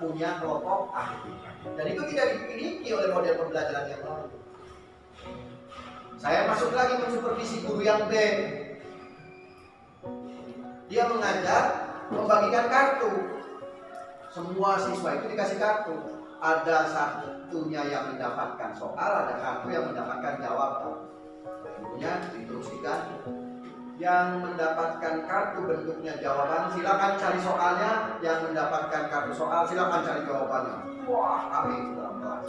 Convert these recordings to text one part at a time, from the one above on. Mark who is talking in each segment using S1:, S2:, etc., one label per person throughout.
S1: punya kelompok ahli. Dan itu tidak dimiliki oleh model pembelajaran yang lain. Saya masuk lagi mensupervisi guru yang B. Dia mengajar membagikan kartu. Semua siswa itu dikasih kartu. Ada satunya yang mendapatkan soal, ada kartu yang mendapatkan jawaban. Gurunya diinstruksikan, yang mendapatkan kartu bentuknya jawaban silakan cari soalnya, yang mendapatkan kartu soal silakan cari jawabannya. Wah, kami itu dalam kelas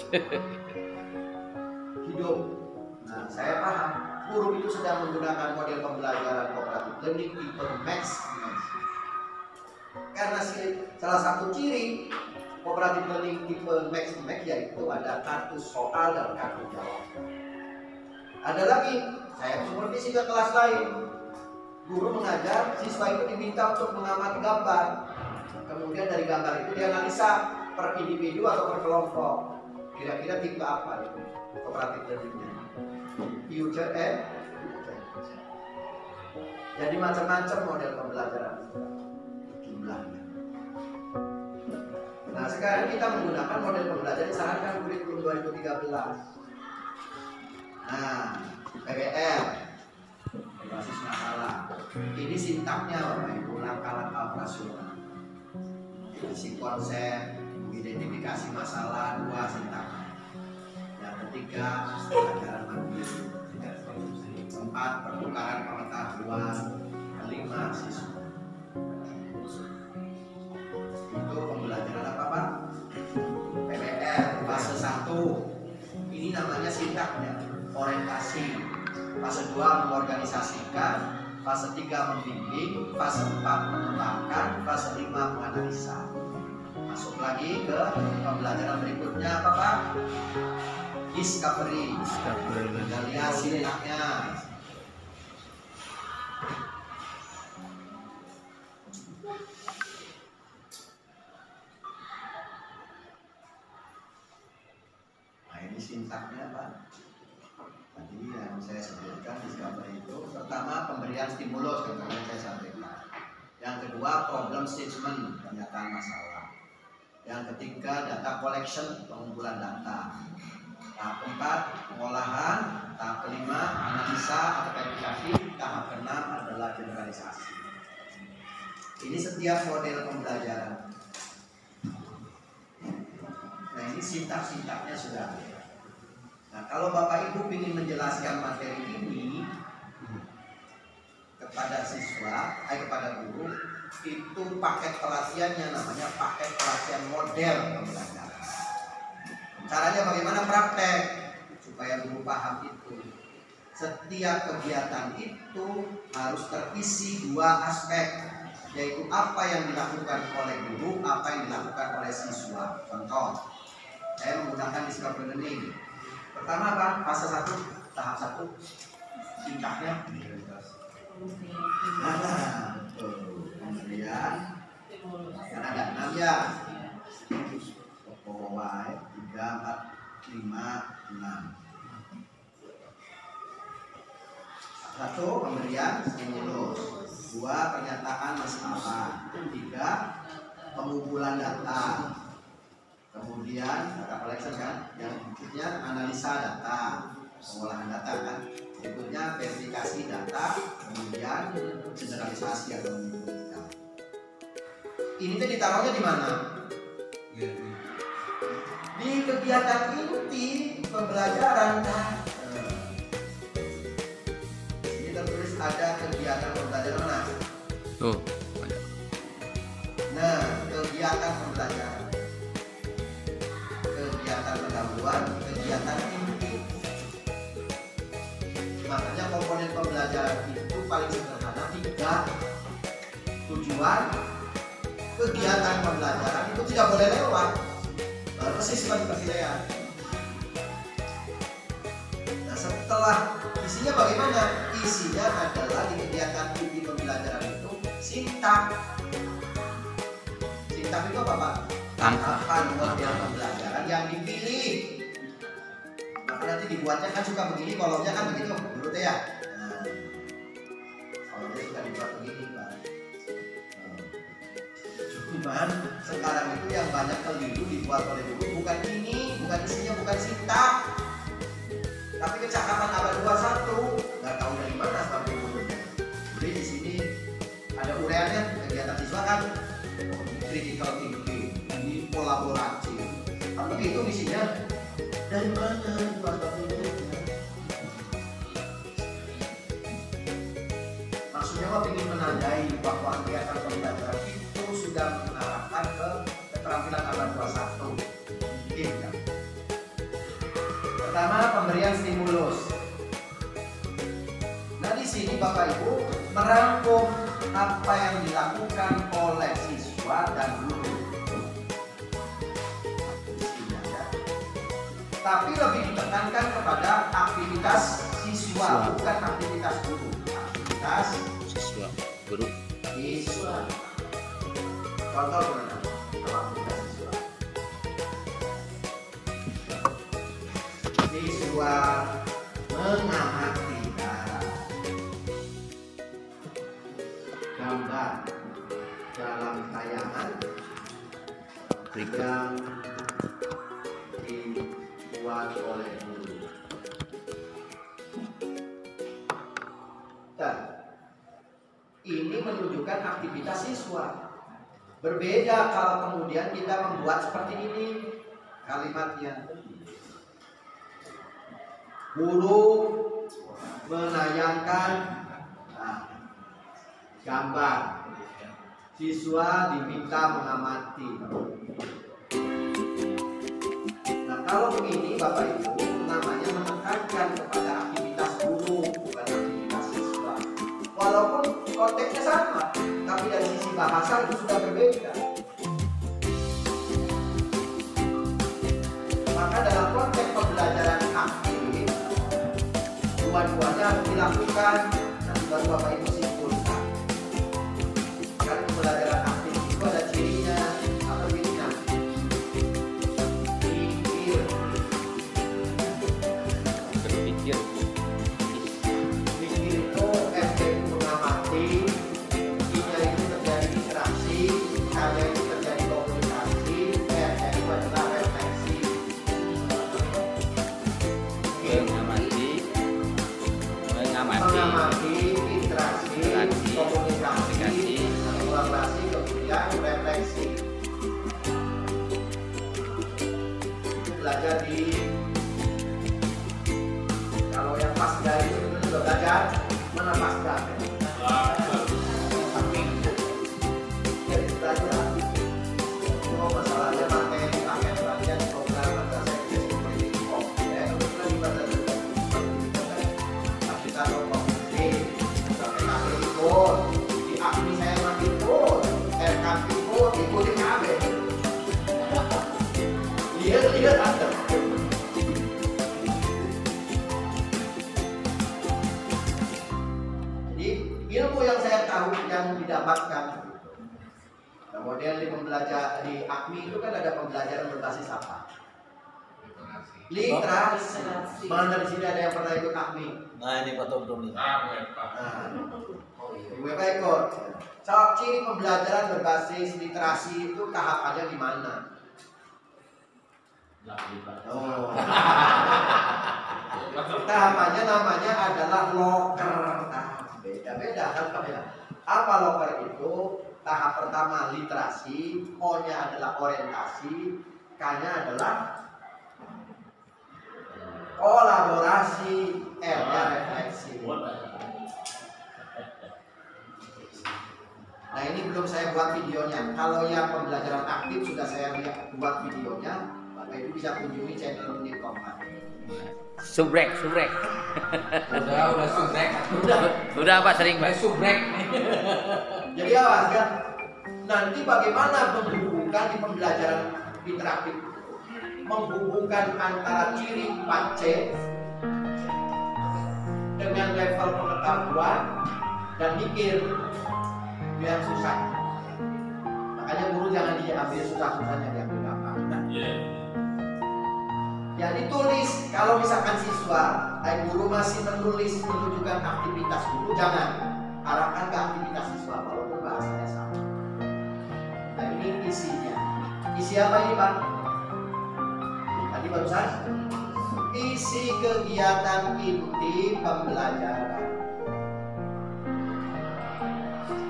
S1: hidup. Nah, saya paham guru itu sedang menggunakan model pembelajaran cooperative learning tipe Max. Karena salah satu ciri cooperative learning tipe Max yaitu ada kartu soal dan kartu jawab. Ada lagi, saya supervisi ke kelas lain. Guru mengajar, siswa itu diminta untuk mengamati gambar. Kemudian dari gambar itu dianalisa per individu atau per kelompok. Kira-kira tipe apa itu cooperative learning-nya? Future and jadi macam-macam model pembelajaran jumlahnya. Nah, sekarang kita menggunakan model pembelajaran disarankan kurikulum 2013. Nah, PBL berbasis masalah. Ini sintaknya Bapak Ibu, langkah-langkah operasional. Isi konsep, identifikasi masalah, 2 sintaknya. Yang ketiga, pelajaran mandiri. 4, pertukaran pengetahuan. 5, siswa. Itu pembelajaran apa Pak? PBL fase 1. Ini namanya sintaknya, orientasi. Fase 2 mengorganisasikan, fase 3 membimbing, fase 4 mengembangkan, fase 5 menganalisa. Masuk lagi ke pembelajaran berikutnya apa Pak? Discovery. Kita lihat sintaknya. Nah, ini sintaknya Pak. Tadi yang saya sebutkan discovery itu pertama pemberian stimulus yang saya sampaikan. Yang kedua problem statement, pernyataan masalah. Yang ketiga data collection, pengumpulan data. Tahap 4 pengolahan. Tahap 5 analisa atau verifikasi. Tahap 6 adalah generalisasi. Ini setiap model pembelajaran. Nah, ini sintak-sintaknya sudah ada. Nah, kalau Bapak Ibu ingin menjelaskan materi ini kepada siswa, kepada guru, itu paket pelatihannya namanya paket pelatihan model pembelajaran. Caranya bagaimana? Praktek, supaya guru paham itu. Setiap kegiatan itu harus terisi 2 aspek, yaitu apa yang dilakukan oleh guru, apa yang dilakukan oleh siswa. Contoh, saya menggunakan discovery learning. Pertama apa? Fase 1, tahap 1, singkatnya. Nah, kemudian kan ada 6 ya. 3, 4, 5, 6. 1 pemberian stimulus, 2 pernyataan masalah, 3 pengumpulan data. Kemudian data collection kan, yang berikutnya analisa data, pengolahan data kan, berikutnya verifikasi data, kemudian generalisasi atau menyimpulkan. Ini tuh ditaruhnya di mana? Di kegiatan inti pembelajaran. Ini tertulis ada kegiatan pembelajaran mana?
S2: Tuh.
S1: Nah, kegiatan pembelajaran. Kegiatan pendahuluan, kegiatan inti. Makanya komponen pembelajaran itu paling sederhana 3. Tujuan, kegiatan pembelajaran itu tidak boleh lewat. Persis seperti penilaian. Nah, setelah isinya bagaimana? Isinya adalah di kegiatan inti pembelajaran itu sintak. Sintak itu apa Pak? Tangkapan model pembelajaran yang dipilih. Maka nanti dibuatnya kan suka begini, kolomnya kan begitu dulu teh ya. Nah, kolomnya suka dibuat begini Pak. Cuman sekarang itu yang banyak keliru dibuat oleh guru bukan ini, bukan isinya, bukan sintak, tapi kecakapan abad 21. Nggak tahu dari mana sampai guru. Jadi di sini ada uraiannya, kegiatan siswa kan critical thinking, ini kolaborasi. Apa begitu isinya? Dari mana buat itu? Maksudnya mah ingin menandai bahwa kegiatan pembelajaran itu sudah mengarahkan ke keterampilan abad 21. Mungkin kan? Pertama, pemberian stimulus. Nah di sini Bapak Ibu merangkum apa yang dilakukan oleh siswa dan guru. Tapi lebih ditekankan kepada aktivitas siswa, bukan aktivitas guru. Aktivitas
S2: siswa, guru.
S1: Siswa. Contoh gimana? Kalau aktivitas siswa. Siswa mengamati gambar dalam tayangan yang dibuat oleh guru. Dan ini menunjukkan aktivitas siswa. Berbeda kalau kemudian kita membuat seperti ini kalimatnya. Guru menayangkan gambar, siswa diminta mengamati. Nah kalau begini Bapak Ibu namanya menekankan kepada aktivitas guru bukan aktivitas siswa. Walaupun konteksnya sama, tapi dari sisi bahasa itu sudah berbeda. Maka dalam konteks pembelajaran aktif, dua-duanya harus dilakukan. Nanti baru Bapak Ibu simpulkan. Karena pembelajaran aktif itu ada cirinya, apa cirinya?
S2: Berpikir.
S1: Pikir itu FD itu mengamati, I-nya itu terjadi interaksi, K-nya itu terjadi komunikasi, R-nya itu adalah refleksi. Mengamati, interaksi, komunikasi, kolaborasi, kemudian refleksi. Itu belajar di, kalau yang pasca itu sebenarnya sudah belajar mana pasca. Jadi belajar. Oh masalahnya materi pakai belajar program madrasah seperti itu. Ya kebetulan di madrasah kita mau komisi sampai kami ikut di akmi saya mati ikut RKP ikut ikutin kami lihat ada. Jadi ilmu yang saya tahu yang didapatkan kemudian di pembelajar di akmi itu kan ada pembelajaran berbasis apa? Literasi. Mana di sini ada yang pernah ikut akmi?
S3: Nah ini Pak Tom nih.
S1: UEFA ikut. Ciri pembelajaran berbasis literasi itu tahapannya di mana? Oh. Tahapannya namanya adalah loker. Beda-beda kan beda. Apa loker itu? Tahap pertama literasi, O-nya adalah orientasi, K-nya adalah kolaborasi, R-nya refleksi. Nah ini belum saya buat videonya. Kalau yang pembelajaran aktif sudah saya buat videonya. Bapak Ibu bisa kunjungi channel Unit Kompas.
S2: Subrek.
S3: Udah subrek.
S2: Udah Pak sering Pak.
S3: Subrek.
S1: Jadi awas kan. Nanti bagaimana menghubungkan di pembelajaran interaktif, menghubungkan antara ciri 4C dengan level pengetahuan dan mikir yang susah. Makanya guru jangan diambil susah-susahnya, diambil gampang. Ya ditulis. Kalau misalkan siswa, guru masih menulis menunjukkan aktivitas guru, jangan arahkan ke aktivitas siswa walaupun bahasanya sama. Nah ini isinya. Isi apa ini Pak? Tadi barusan isi kegiatan inti pembelajaran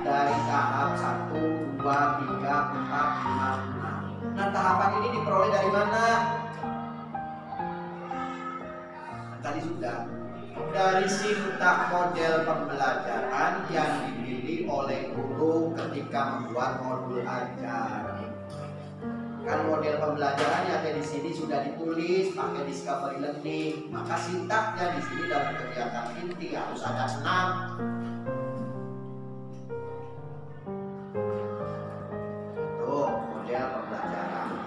S1: dari tahap 1, 2, 3, 4, 5, 6. Nah, tahapan ini diperoleh dari mana? Tadi sudah dari sintak model pembelajaran yang dipilih oleh guru ketika membuat modul ajar. Kan model pembelajaran yang ada di sini sudah ditulis pakai discovery learning, maka sintaknya di sini dalam kegiatan inti harus ada 6. Tuh model pembelajaran.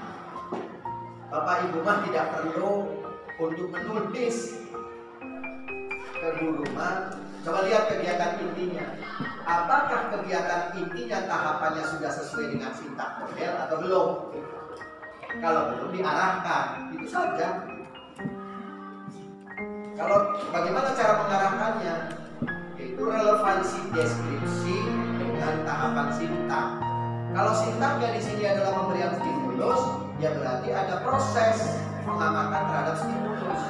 S1: Bapak Ibu mah tidak perlu untuk menulis ke guru mah. Coba lihat kegiatan intinya. Apakah kegiatan intinya tahapannya sudah sesuai dengan sintak model atau belum? Kalau belum diarahkan, itu saja. Kalau bagaimana cara mengarahkannya? Yaitu relevansi deskripsi dengan tahapan sintak. Kalau sintaknya di sini adalah memberikan stimulus, ya berarti ada proses pengamatan terhadap stimulus.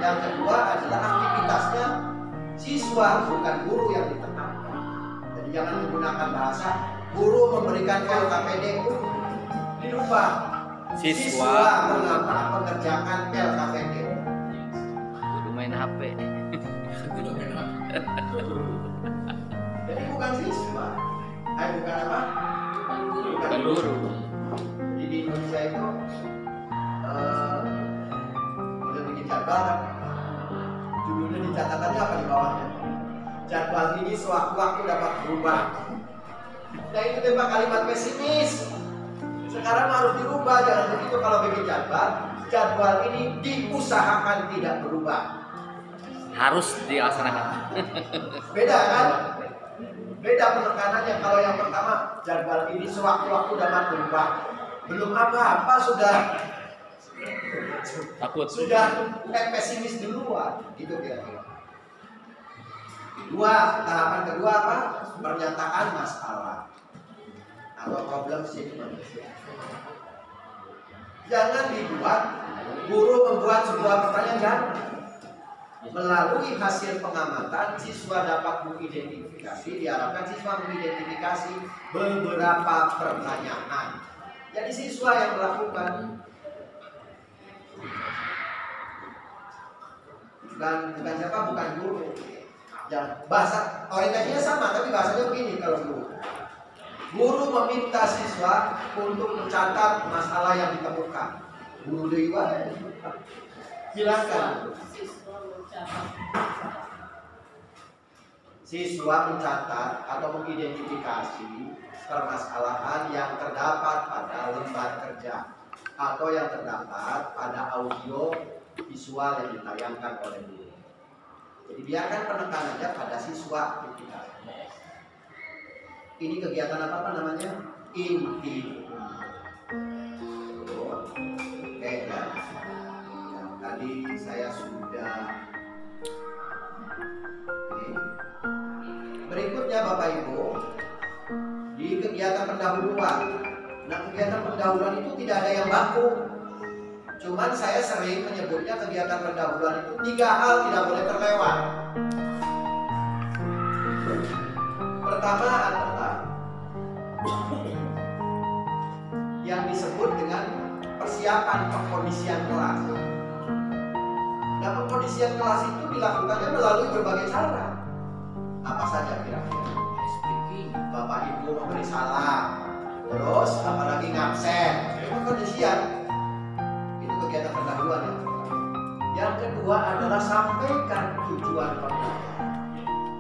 S1: Yang kedua adalah aktivitasnya siswa, bukan guru yang ditekankan. Jadi jangan menggunakan bahasa guru memberikan LKPD, dirubah. Siswa mengerjakan LKPD.
S2: Guru main HP.
S1: Jadi bukan siswa. Bukan apa?
S2: Bukan guru.
S1: Jadi di Indonesia itu udah bikin jadwal. Judulnya di catatannya apa di bawahnya? Jadwal ini sewaktu-waktu dapat berubah. Nah itu tembak kalimat pesimis. Sekarang harus dirubah, jangan begitu kalau bikin jadwal ini diusahakan tidak berubah.
S2: Harus dilaksanakan.
S1: Beda kan? Beda penekanannya. Kalau yang pertama, jadwal ini sewaktu-waktu dapat berubah. Belum apa-apa sudah
S2: Takut.
S1: Sudah pesimis duluan, gitu kira-kira. Tahapan kedua apa? Pernyataan masalah atau problem statement. Jangan dibuat guru membuat sebuah pertanyaan, jangan. Melalui hasil pengamatan, siswa dapat mengidentifikasi, diharapkan siswa mengidentifikasi beberapa pertanyaan. Jadi siswa yang melakukan. Bukan siapa, bukan guru. Bahasa orientasinya sama, tapi bahasanya begini kalau guru. Guru meminta siswa untuk mencatat masalah yang ditemukan. Guru dewa, silakan. Siswa mencatat atau mengidentifikasi permasalahan yang terdapat pada lembar kerja atau yang terdapat pada audio visual yang ditayangkan oleh guru. Jadi biarkan penekanannya pada siswa kita. Ini kegiatan apa namanya? Inti. Oke, ya. Tadi saya sudah. Oke. Berikutnya Bapak Ibu, di kegiatan pendahuluan. Nah, kegiatan pendahuluan itu tidak ada yang baku. Cuman saya sering menyebutnya kegiatan pendahuluan itu 3 hal tidak boleh terlewat. Pertama adalah yang disebut dengan persiapan pengkondisian kelas. Nah, pengkondisian kelas itu dilakukannya melalui berbagai cara. Apa saja kira-kira? Bapak Ibu memberi salam, terus apalagi ngabsen, pengkondisian. Itu kegiatan pendahuluan ya. Yang kedua adalah sampaikan tujuan pembelajaran.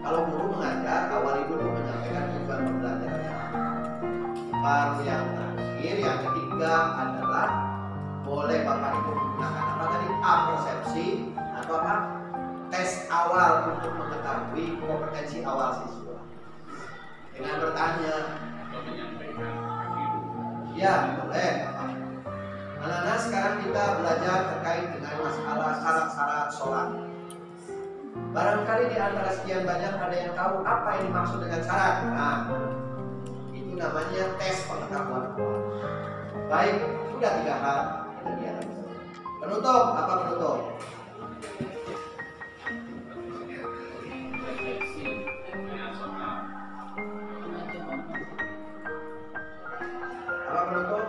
S1: Kalau guru mengajar, awali dulu menyampaikan tujuan pembelajarannya. Baru yang terakhir, yang ketiga adalah boleh Bapak Ibu menggunakan apa tadi? Persepsi atau apa? Tes awal untuk mengetahui kompetensi awal siswa. Dengan bertanya, ya boleh. Anak-anak sekarang kita belajar terkait dengan masalah syarat-syarat sholat. Barangkali di antara sekian banyak ada yang tahu apa yang dimaksud dengan syarat. Nah, itu namanya tes pengetahuan awal. Baik, sudah 3 hal kegiatan. Penutup, apa penutup? Apa penutup?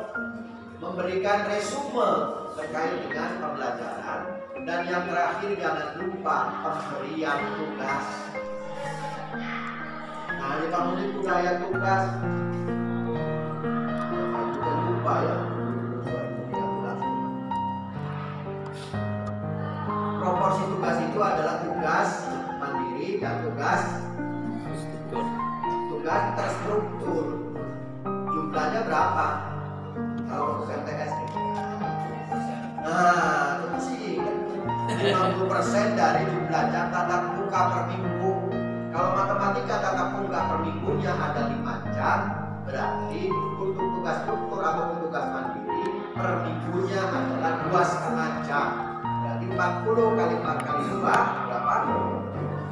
S1: Memberikan resume terkait dengan pembelajaran. Dan yang terakhir jangan lupa pemberian tugas. Nah, di pamuli budaya tugas. Jangan lupa ya. 2013. Proporsi tugas itu adalah tugas mandiri dan tugas terstruktur. Jumlahnya berapa? Kalau untuk MTS gitu. Nah, itu sih 50% dari jumlah jam tatap muka per minggu. Kalau matematika tatap muka per minggunya ada 5 jam, berarti untuk tugas struktur atau tugas mandiri per minggunya adalah 2,5 jam. Berarti 40 kali 4 kali 2 berapa?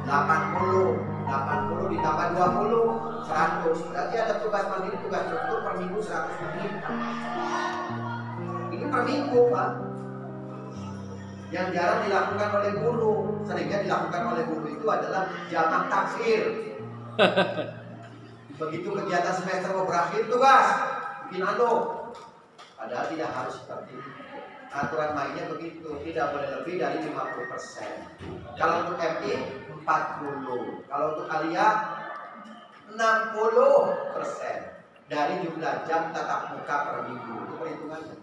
S1: 80 ditambah 20 100. Berarti ada tugas mandiri, tugas struktur per minggu 100 menit. Ini per minggu, Pak. Yang jarang dilakukan oleh guru, seringnya dilakukan oleh guru itu adalah jamak taksir. Begitu kegiatan semester mau berakhir, tugas bikin ando. Padahal tidak harus seperti itu. Aturan mainnya begitu, tidak boleh lebih dari 50%. Kalau untuk MI 40, kalau untuk Alia 60% dari jumlah jam tatap muka per minggu. Itu perhitungannya.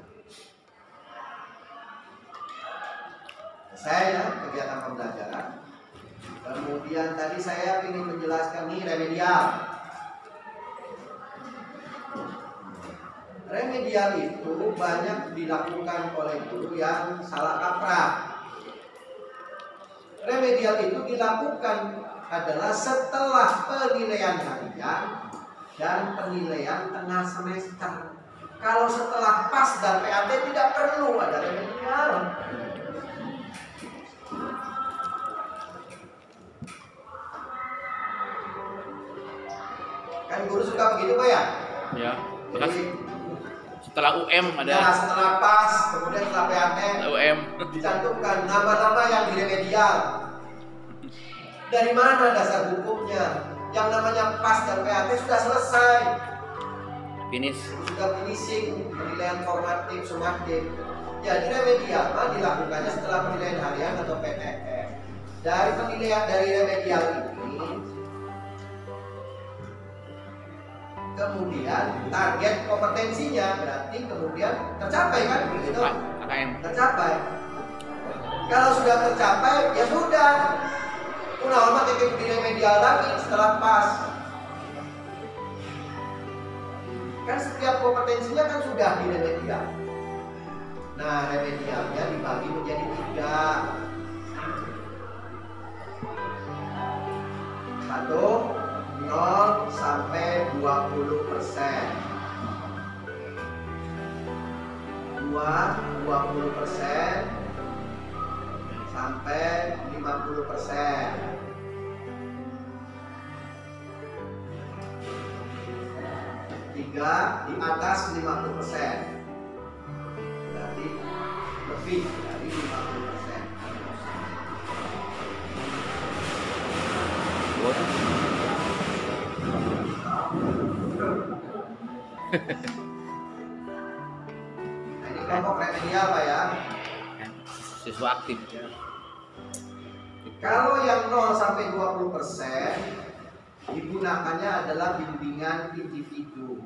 S1: Saya kegiatan pembelajaran. Kemudian tadi saya ingin menjelaskan nih remedial. Remedial itu banyak dilakukan oleh guru yang salah kaprah. Remedial itu dilakukan adalah setelah penilaian harian dan penilaian tengah semester. Kalau setelah PAS dan PAT tidak perlu ada remedial. Kan guru suka begitu, Pak ya?
S2: Ya.
S1: Jadi,
S2: Setelah UM ada.
S1: ya, setelah PAS, kemudian setelah PAT
S2: UM.
S1: dicantumkan nama-nama yang di remedial. Dari mana dasar hukumnya? Yang namanya PAS dan PAT sudah selesai.
S2: Finish.
S1: Sudah finishing penilaian formatif, sumatif. Jadi remedial mah dilakukannya setelah penilaian harian atau PTM. Dari penilaian dari remedial ini, kemudian target kompetensinya berarti kemudian tercapai kan begitu?
S2: KKM.
S1: Tercapai. Kalau sudah tercapai ya sudah. Lama titik di remedial lagi setelah PAS. Kan setiap kompetensinya kan sudah di remedial. Nah, remedialnya dibagi menjadi 3. 1, 0 sampai 20%. 2, 20% sampai 50%. 3, di atas 50%. Berarti lebih dari 50%. Nah, ini kelompok remedial, Pak ya.
S2: Siswa aktif.
S1: Kalau yang 0 sampai 20% digunakannya adalah bimbingan individual.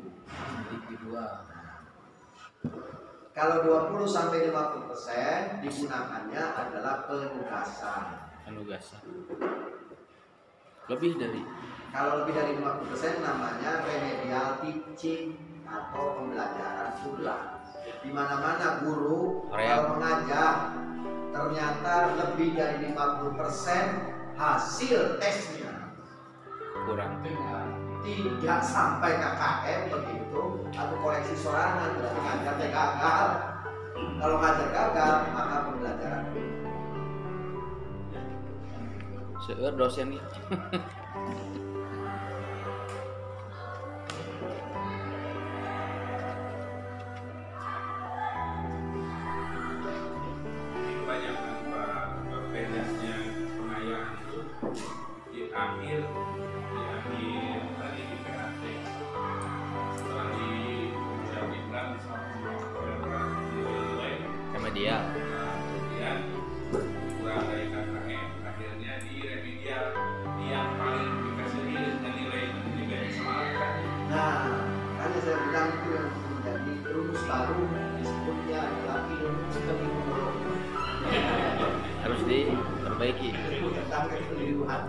S1: Kalau 20 sampai 50% digunakannya adalah penugasan.
S2: Lebih dari.
S1: Kalau lebih dari 50% namanya remedial teaching atau pembelajaran ulang. Di mana-mana guru kalau mengajar ternyata lebih dari 50% hasil tesnya
S2: Kurang.
S1: tidak sampai KKM begitu atau koreksi sorangan, berarti ngajarnya gagal. Kalau ngajar gagal maka pembelajaran
S2: Seueur dosen nih. remedial.
S4: Kemudian kurang dari KKM, akhirnya di remedial yang paling dikasih nilai soal kan.
S1: Nah, makanya saya bilang itu yang menjadi rumus baru disebutnya adalah ilmu kriminologi
S2: Harus diperbaiki.
S1: tentang kekeliruan.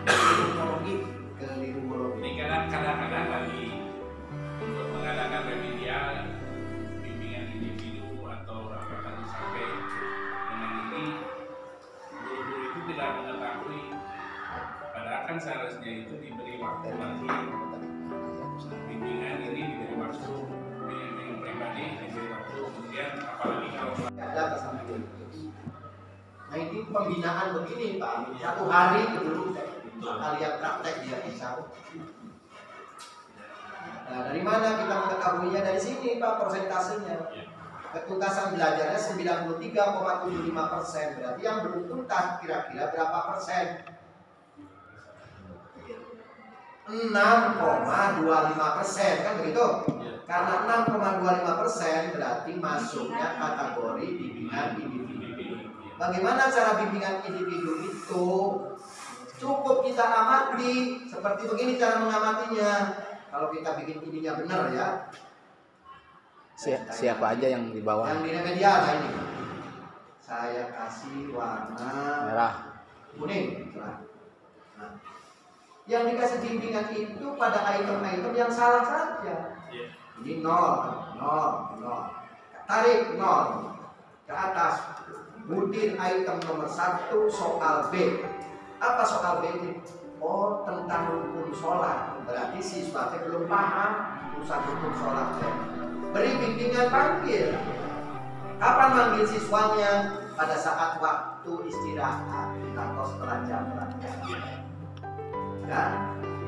S1: Kriminologi, keliruologi.
S4: Ini kadang-kadang lagi untuk mengadakan remedial bimbingan individu atau apa tadi sampai dengan ini guru itu tidak mengetahui, padahal kan seharusnya itu diberi waktu lagi bimbingan ini diberi waktu bimbingan pribadi diberi waktu, kemudian apalagi kalau
S1: Ada sampai itu. Nah ini pembinaan begini Pak, satu hari dulu kalian praktek dia bisa. Nah dari mana kita mengetahuinya? Dari sini Pak persentasenya. Ketuntasan belajarnya 93,75%. Berarti yang belum tuntas kira-kira berapa persen? 6,25%, kan begitu? Karena 6,25% berarti masuknya kategori bimbingan individu. Bagaimana cara bimbingan individu itu? Cukup kita amati, seperti begini cara mengamatinya. Kalau kita bikin ininya benar ya.
S2: Siapa aja yang di bawah?
S1: Yang di remedial nah ini. Saya kasih warna
S2: Merah.
S1: kuning. Nah, yang dikasih bimbingan itu pada item-item yang salah saja. Ini 0, 0, 0. Tarik 0 ke atas. Butir item nomor 1 soal B. Apa soal B ini? Oh, tentang rukun sholat. Berarti siswa belum paham urusan rukun sholat. Beri bimbingan panggil. Kapan manggil siswanya? Pada saat waktu istirahat atau setelah jam pelajaran. Dan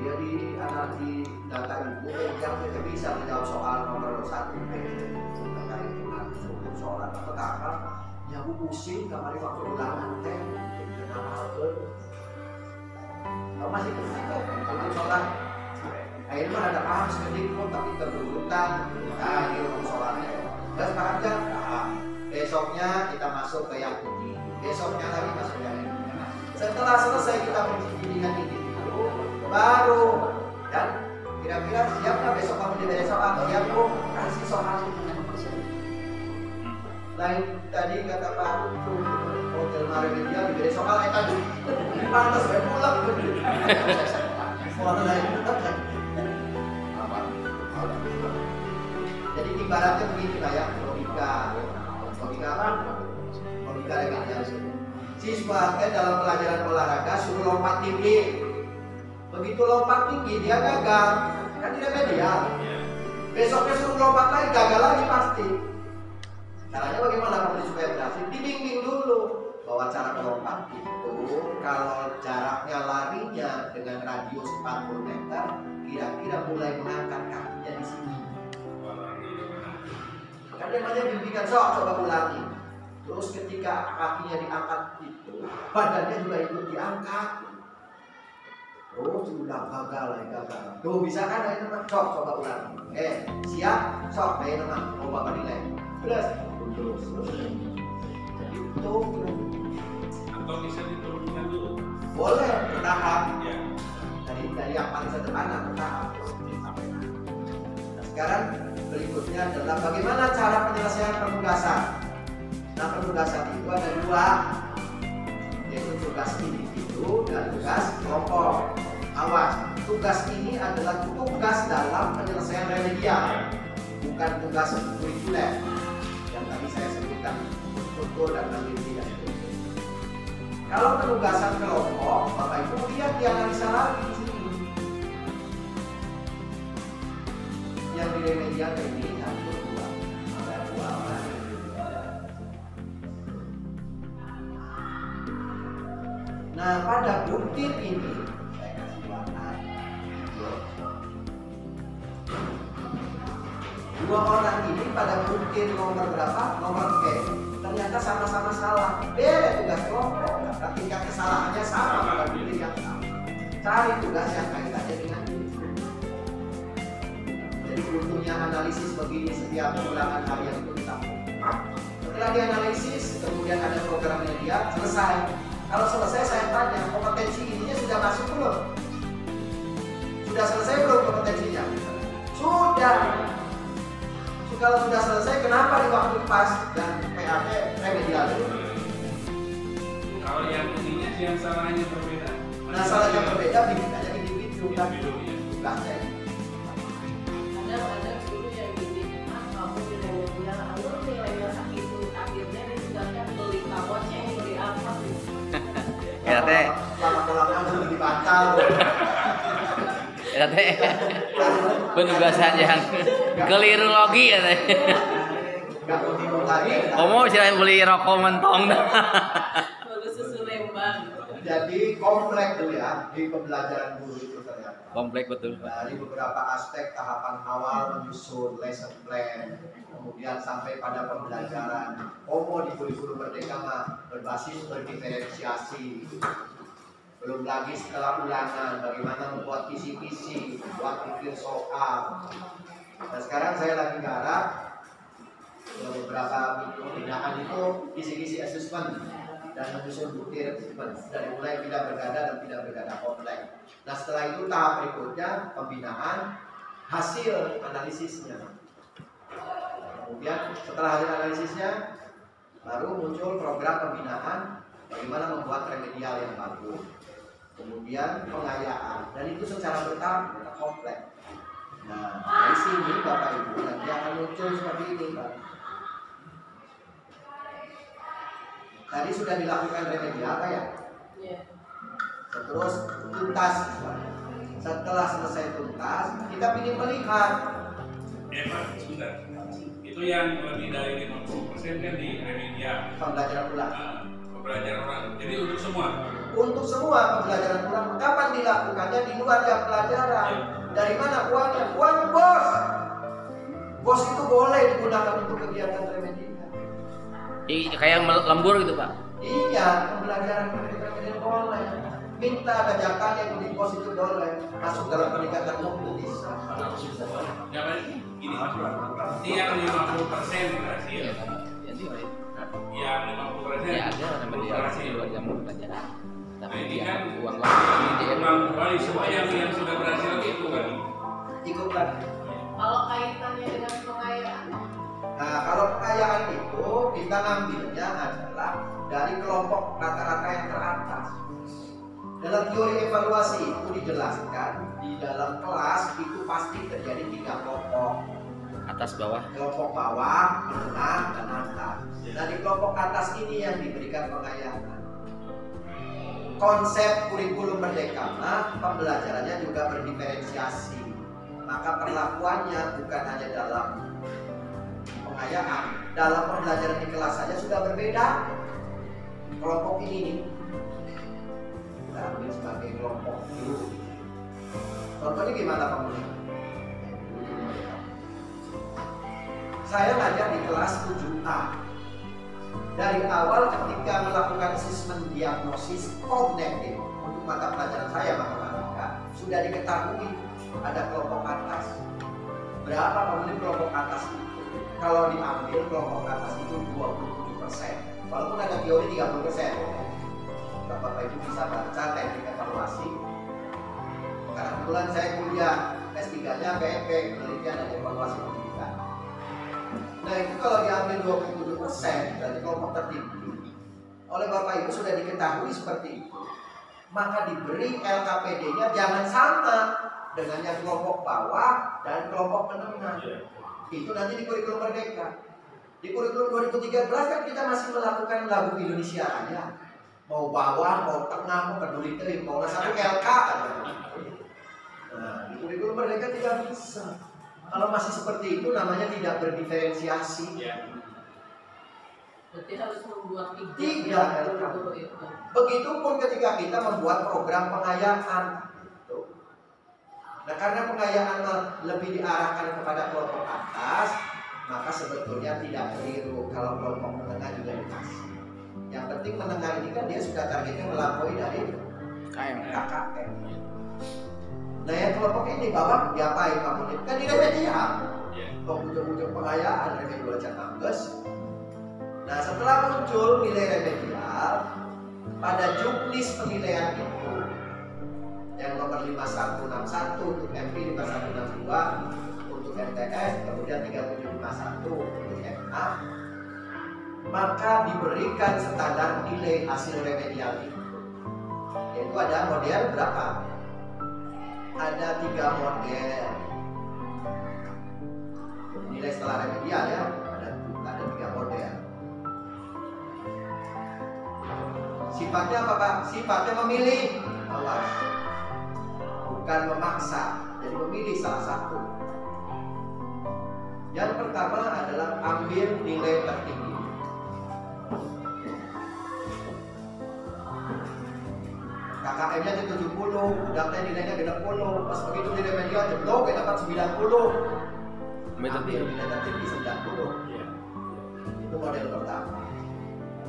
S1: dia di data ibu yang tidak bisa menjawab soal nomor 1 B terkait dengan rukun sholat atau apa? Ya bu pusing kemarin waktu ulangan teh kenapa kalau masih kecil kalau sholat akhirnya ada paham sedikit tapi keberurutan nah ini rukun sholatnya dan sekarang kan besoknya kita masuk ke yang ini besoknya lagi masuk yang ini setelah selesai kita bimbingan ini baru dan kira-kira siap nggak besok kamu diberi soal siap bu kasih soal lain tadi kata Pak Rutu hotel Maremedial diberi soal tadi panas saya pulang jadi ibaratnya begini kayak logika apa? Logika remedial. Siswa kan dalam pelajaran olahraga suruh lompat tinggi. Begitu lompat tinggi dia gagal, kan tidak remedial. Besoknya suruh lompat lagi gagal lagi pasti. Caranya bagaimana kamu supaya berhasil? Dibimbing dulu bahwa cara melompat itu kalau jaraknya larinya dengan radius 40 meter, kira-kira mulai mengangkat kakinya di sini. Kan namanya bimbingan coba ulangi. Terus ketika kakinya diangkat itu, badannya juga ikut diangkat. Oh sudah gagal. Tuh bisa kan ini teman? Coba ulangi. Siap? Sok, baik teman. Mau bapak nilai. Terus. Jadi itu.
S4: atau bisa diturunkan dulu.
S1: Boleh bertahap.
S4: Ya.
S1: Dari yang paling sederhana bertahap. Nah, sekarang berikutnya adalah bagaimana cara penyelesaian penugasan. Nah penugasan itu ada dua, yaitu tugas individu dan tugas kelompok. Awas, tugas ini adalah tugas dalam penyelesaian remedial, bukan tugas kurikuler yang tadi saya sebutkan struktur dan penelitian. Kalau penugasan kelompok, Bapak Ibu lihat dianalisa lagi di sini. Yang di remedial ini satu dua, ada dua orang. Nah pada butir ini saya kasih warna hijau. Dua orang ini pada butir nomor berapa? Nomor B. Ternyata sama-sama salah. Beda tugas kelompok. Karena tingkat kesalahannya sama pada butir yang sama. Cari tugas yang kaitannya dengan ini. Jadi butir butuhnya analisis begini setiap ulangan harian itu ditampung. Setelah dianalisis, kemudian ada program media, selesai. Kalau selesai saya tanya, kompetensi ininya sudah masuk belum? Sudah selesai belum kompetensinya? Sudah. Kalau sudah selesai, kenapa di waktu pas dan PAT remedial itu?
S4: Kalau yang ininya yang salahnya berbeda.
S1: Nah, salahnya berbeda, bikinannya individu kan? Tugasnya.
S5: Ada guru yang gini, kamu nilainya alur nilainya segitu, akhirnya disudahkan beli kawaceng, beli apa gitu.
S2: Ya teh.
S1: Lama-lama udah dibatal.
S2: Ya teh. Penugasan yang keliru logi ya teh.
S1: Gak mau bingung lagi.
S2: Kamu sih beli rokok mentong dah.
S5: Baru susu Lembang.
S1: Jadi kompleks tuh ya di pembelajaran guru itu ternyata.
S2: Komplek betul.
S1: Dari beberapa aspek tahapan awal menyusun lesson plan, kemudian sampai pada pembelajaran. Komo di kurikulum Merdeka mah berbasis berdiferensiasi. Belum lagi setelah ulangan, bagaimana membuat kisi-kisi, membuat pikir soal. Nah sekarang saya lagi garap beberapa pembinaan itu kisi-kisi assessment dan menyusun butir assessment dari mulai tidak berganda dan tidak berganda kompleks. Nah setelah itu tahap berikutnya pembinaan hasil analisisnya. Kemudian setelah hasil analisisnya baru muncul program pembinaan bagaimana membuat remedial yang bagus. Kemudian pengayaan dan itu secara bertahap kompleks. Nah dari sini Bapak Ibu nanti akan muncul seperti ini Pak. Tadi sudah dilakukan remedial Pak ya?
S5: Iya.
S1: Terus tuntas. Setelah selesai tuntas kita ingin melihat.
S4: Pak, sudah. Itu yang lebih dari 50% kan di remedial.
S1: Pembelajaran ulang.
S4: Pembelajaran ulang. Jadi untuk semua.
S1: Untuk semua pembelajaran ulang. Kapan dilakukannya? Di luar jam pelajaran. Dari mana uangnya? Uang bos. Bos itu boleh digunakan untuk kegiatan remedial.
S2: Kayak lembur gitu Pak.
S1: Iya, pembelajaran remedial boleh. Minta ada jakanya yang di bos itu boleh. Masuk dalam peningkatan mutu bisa.
S4: Ya Pak, gini. Ini yang 50% berhasil. Yang 50%
S2: Ya ada remedial
S4: berhasil.
S2: 2 jam pelajaran.
S4: Nah
S2: Tapi
S4: ini
S2: dia
S4: kan
S2: uang
S4: ulang kembali semua yang sudah berhasil itu kan.
S1: Ikut lagi.
S5: Kalau kaitannya dengan pengayaan,
S1: Nah, kalau pengayaan itu kita ngambilnya adalah dari kelompok rata-rata yang teratas. Dalam teori evaluasi itu dijelaskan di dalam kelas itu pasti terjadi 3 kelompok.
S2: atas bawah.
S1: Kelompok bawah, tengah, dan atas. Nah, di kelompok atas ini yang diberikan pengayaan. Konsep kurikulum Merdeka pembelajarannya juga berdiferensiasi. Maka perlakuannya bukan hanya dalam pengayaan, dalam pembelajaran di kelas saja sudah berbeda. Kelompok ini nih, kita ambil sebagai kelompok dulu. Contohnya gimana Pak Muli? Saya ngajar di kelas 7A. Dari awal ketika melakukan asesmen diagnosis kognitif untuk mata pelajaran saya matematika, sudah diketahui ada kelompok atas. Berapa pemilih kelompok atas itu? Kalau diambil kelompok atas itu 27%. Walaupun ada teori 30%. Bapak Ibu bisa baca teknik evaluasi. Karena kebetulan saya kuliah S3-nya PMP, penelitian dan evaluasi pendidikan. Nah itu kalau diambil 27% dari kelompok tertinggi oleh Bapak Ibu sudah diketahui seperti itu, maka diberi LKPD-nya jangan sama dengan yang kelompok bawah dan kelompok menengah. Itu nanti di kurikulum Merdeka. Di kurikulum 2013 kan kita masih melakukan lagu Indonesia aja. Mau bawah, mau tengah, mau peduli terim, mau satu LK aja. Nah, di kurikulum Merdeka tidak bisa. Kalau masih seperti itu namanya tidak berdiferensiasi.
S5: berarti harus membuat
S1: Tiga
S5: dulu itu.
S1: Begitupun ketika kita membuat program pengayaan. Nah karena pengayaan lebih diarahkan kepada kelompok atas, maka sebetulnya tidak keliru kalau kelompok menengah juga dikasih. Yang penting menengah ini kan dia sudah targetnya melampaui dari KKM. Nah yang kelompok ini bawah diapain Pak Munir? Kan di remedial. ujung-ujung pengayaan remedial Cangangges. Nah, setelah muncul nilai remedial pada juknis penilaian itu yang nomor 5161 untuk MP, 5162 untuk MTS, kemudian 3751 untuk MA, maka diberikan standar nilai hasil remedial itu. Yaitu ada model berapa? Ada 3 model nilai setelah remedial ya, ada 3 model. Sifatnya apa Pak? Sifatnya memilih, awas, bukan memaksa. Jadi memilih salah satu. Yang pertama adalah ambil nilai tertinggi. KKM-nya di 70, daftar nilainya 60. Pas begitu di remedial jeblok kita dapat 90. Ambil nilai tertinggi 90. Itu model pertama.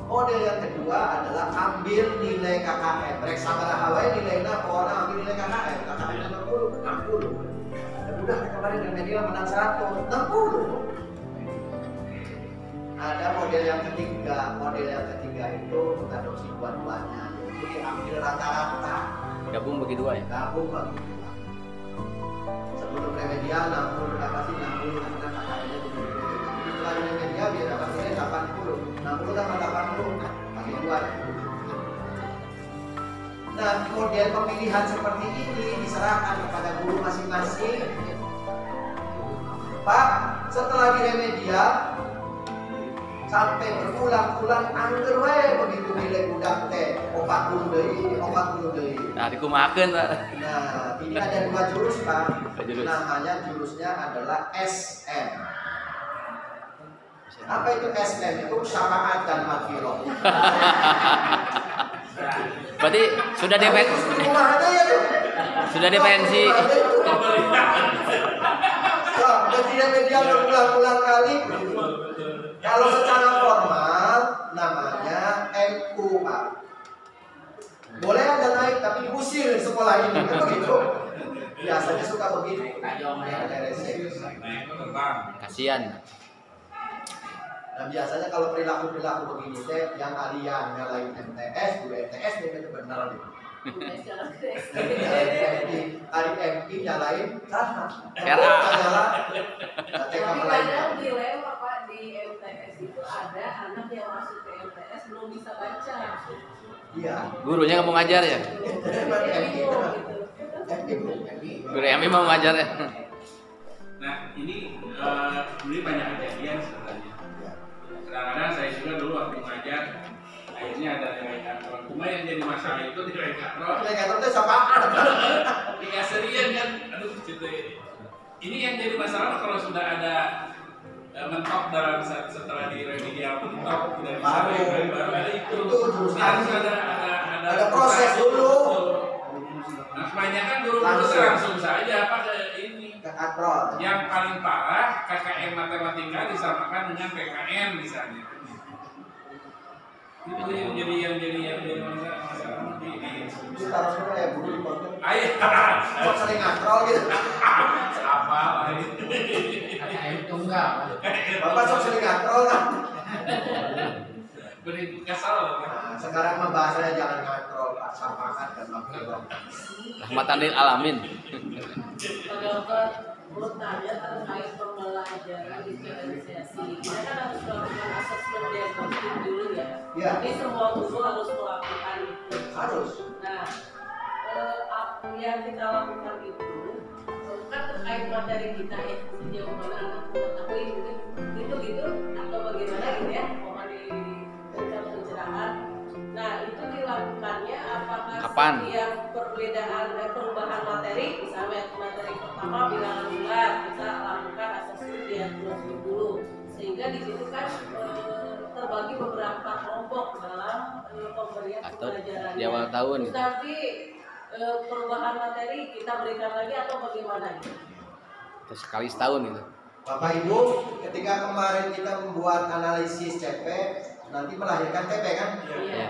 S1: Model yang kedua adalah ambil nilai KKM. Rek sabaraha hawae nilainya orang ambil nilai KKM. KKM-nya 60. Dan udah kemarin remedial menang 100, 60. Ada model yang ketiga. Model yang ketiga itu mengadopsi dua-duanya. Yaitu diambil rata-rata.
S2: Gabung bagi dua ya?
S1: Gabung bagi dua. Sebelum remedial 60, apa sih 60 karena KKM-nya 70. Setelah remedial dia dapat nilai 80. 60 tambah 80 bagi 2. Nah, model pemilihan seperti ini diserahkan kepada guru masing-masing. Pak, setelah di remedial sampai berulang-ulang angger wae begitu nilai budak teh 40 deui.
S2: Nah, dikumahakeun, Pak.
S1: Nah, ini ada 2 jurus, Pak.
S2: Jurus.
S1: Namanya jurusnya adalah SM. Apa itu SM? Itu syafaat dan maghfirah.
S2: Berarti sudah sudah depensi.
S1: Jadi remedial berulang-ulang kali. Kalau secara formal namanya MU, Pak. Boleh ada naik tapi diusir di sekolah ini, kan begitu? Biasanya suka begitu. Ada resep.
S2: Kasihan.
S1: Nah, biasanya kalau perilaku begini teh yang alien nyalain MTS, guru MTS itu benar nih. Hari MI nyalain sama.
S2: RA.
S5: Tapi kadang dilema Pak, di MTS itu ada anak yang masuk ke MTS belum bisa baca.
S1: Iya.
S2: Gurunya nggak mau ngajar ya? Guru MI mau ngajar ya?
S4: Nah, ini banyak kejadian sebenarnya. Kadang-kadang saya juga dulu waktu ngajar, akhirnya ada nilai kantor. Cuma yang jadi masalah itu nilai kantor.
S1: Nilai kantor itu sapaan.
S4: Nggak serian kan? Aduh, gitu. Ini yang jadi masalah kalau sudah ada mentok dalam setelah di remedial mentok tidak bisa baru ada itu. Harus ada
S1: proses dulu.
S4: Nah, kebanyakan guru-guru langsung saja pakai ini.
S1: Katron.
S4: Yang paling parah KKN matematika disamakan dengan PKN misalnya. Itu yang jadi masalah di ini.
S1: Itu taruh semua ya guru di pondok.
S4: Ayo.
S1: Kok sering ngatrol gitu.
S4: Apa?
S3: KKM tunggal.
S1: Bapak sok sering ngatrol kan.
S4: Beri kesal.
S1: Nah, sekarang membahasnya jangan ngatrol, Pak. Sampaikan dan maghfirah.
S2: Rahmatan lil alamin.
S5: Pak Dokter, mau tanya terkait pembelajaran diferensiasi. Kita kan harus melakukan asesmen diagnostik dulu ya.
S1: Iya.
S5: Jadi semua guru harus melakukan itu.
S1: Harus.
S5: Nah, yang kita lakukan itu kan terkait materi kita ya, sejauh mana anak mengetahui gitu atau bagaimana gitu ya, kita pencerahan. Nah, itu dilakukannya apakah
S2: Kapan?
S5: setiap perubahan materi, misalnya materi pertama bilangan bulat, kita lakukan asesmen diagnostik dulu, sehingga di situ kan terbagi beberapa kelompok dalam pemberian
S2: Atau
S5: pembelajaran.
S2: di awal tahun.
S5: Terus nanti perubahan materi kita berikan lagi atau bagaimana?
S2: Terus sekali setahun gitu.
S1: Bapak Ibu, ketika kemarin kita membuat analisis CP, nanti melahirkan TP kan?
S5: Iya.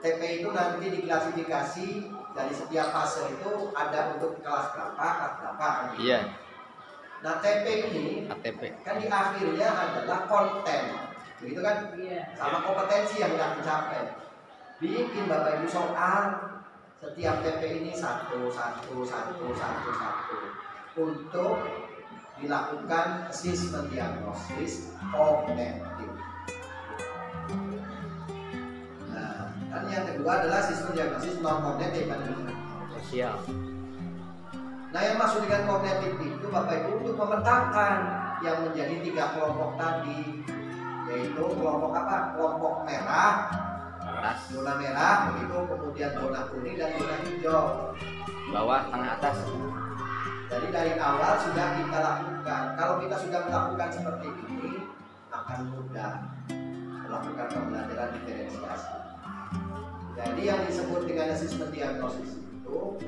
S1: TP itu nanti diklasifikasi dari setiap fase itu ada untuk kelas berapa kan?
S2: Iya.
S1: Nah TP ini
S2: ATP.
S1: kan di akhirnya adalah konten, begitu kan?
S5: Iya.
S1: Sama kompetensi yang sudah dicapai. Bikin Bapak Ibu soal setiap TP ini satu untuk dilakukan asesmen diagnosis kognitif. Nah, kan yang kedua adalah asesmen diagnosis non kognitif kan?
S2: Sosial.
S1: Nah, yang maksud dengan kognitif itu Bapak Ibu untuk memetakan yang menjadi 3 kelompok tadi, yaitu kelompok apa? Kelompok merah, zona merah, begitu, kemudian zona kuning dan zona hijau.
S2: Bawah, tengah, atas.
S1: Jadi dari awal sudah kita lakukan. Kalau kita sudah melakukan seperti ini, akan mudah melakukan pembelajaran diferensiasi. Jadi yang disebut dengan asesmen diagnosis itu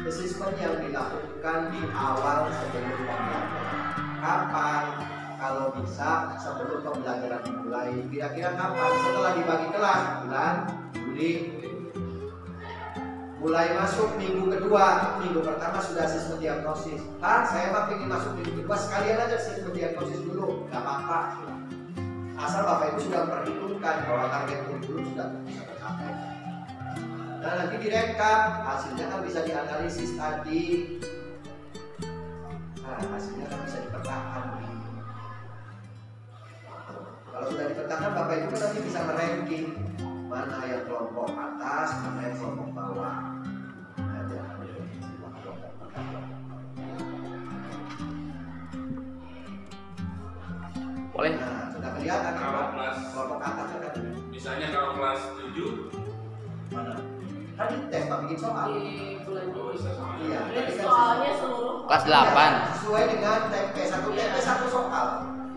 S1: asesmen yang dilakukan di awal sebelum pembelajaran. Kapan? Kalau bisa sebelum pembelajaran dimulai. Kira-kira kapan? Setelah dibagi kelas, bulan Juli. Mulai masuk minggu kedua, minggu pertama sudah asesmen diagnosis. Saya mah ingin masuk minggu kedua, sekalian aja asesmen diagnosis dulu, nggak apa-apa. Asal Bapak Ibu sudah memperhitungkan bahwa target kurikulum sudah bisa tercapai. Nah nanti direkap, hasilnya kan bisa dianalisis tadi. Nah hasilnya kan bisa dipetakan. Kalau sudah dipetakan, Bapak Ibu kan nanti bisa meranking mana yang kelompok atas, mana yang kelompok bawah.
S2: Boleh.
S1: Nah, sudah kelihatan
S4: Kalau kelas,
S1: kelompok atas kan?
S4: misalnya kalau kelas 7,
S1: Mana? Tadi tes Pak bikin soal.
S5: Di bulan
S4: oh,
S5: Juli.
S4: bisa sama.
S1: Iya.
S5: Jadi soalnya seluruh.
S2: Kelas
S1: Iya,
S2: 8.
S1: sesuai dengan TP satu soal.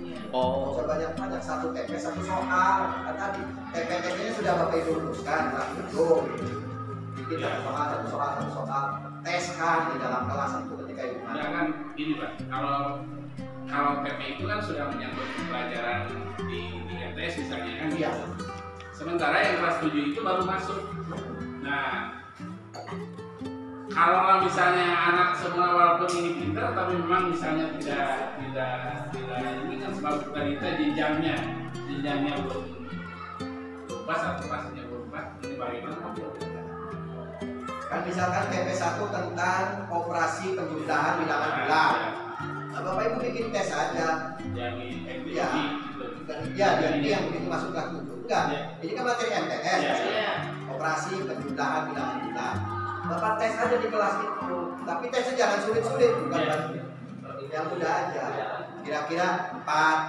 S5: Iya.
S2: Oh.
S1: Usah banyak satu TP satu soal. Kan tadi TP-nya sudah Bapak Ibu rumuskan, lah betul. Bikin satu soal, teskan di dalam kelas itu ketika itu.
S4: Enggak kan gini Pak, kalau PP itu kan sudah menyangkut pelajaran di MTS misalnya kan.
S1: Iya.
S4: Sementara yang kelas 7 itu baru masuk. Nah, kalau misalnya anak semua walaupun ini pintar tapi memang misalnya tidak ini kan sebab kita jenjangnya belum pas atau kelasnya belum pas, ini bagaimana?
S1: Kan misalkan TP1 tentang operasi penjumlahan bilangan bulan. Nah, Bapak Ibu bikin tes aja.
S4: Yang ini
S1: Iya.
S4: gitu.
S1: Ya, ini yang begitu masuk kelas 7. Enggak.
S4: Iya.
S1: Ini kan materi MTS.
S4: Iya.
S5: Iya.
S1: Operasi penjumlahan bilangan bulan. Bapak tes aja di kelas itu. Tapi tesnya jangan sulit-sulit, bukan
S4: Iya.
S1: Pak. Yang mudah aja. Kira-kira 4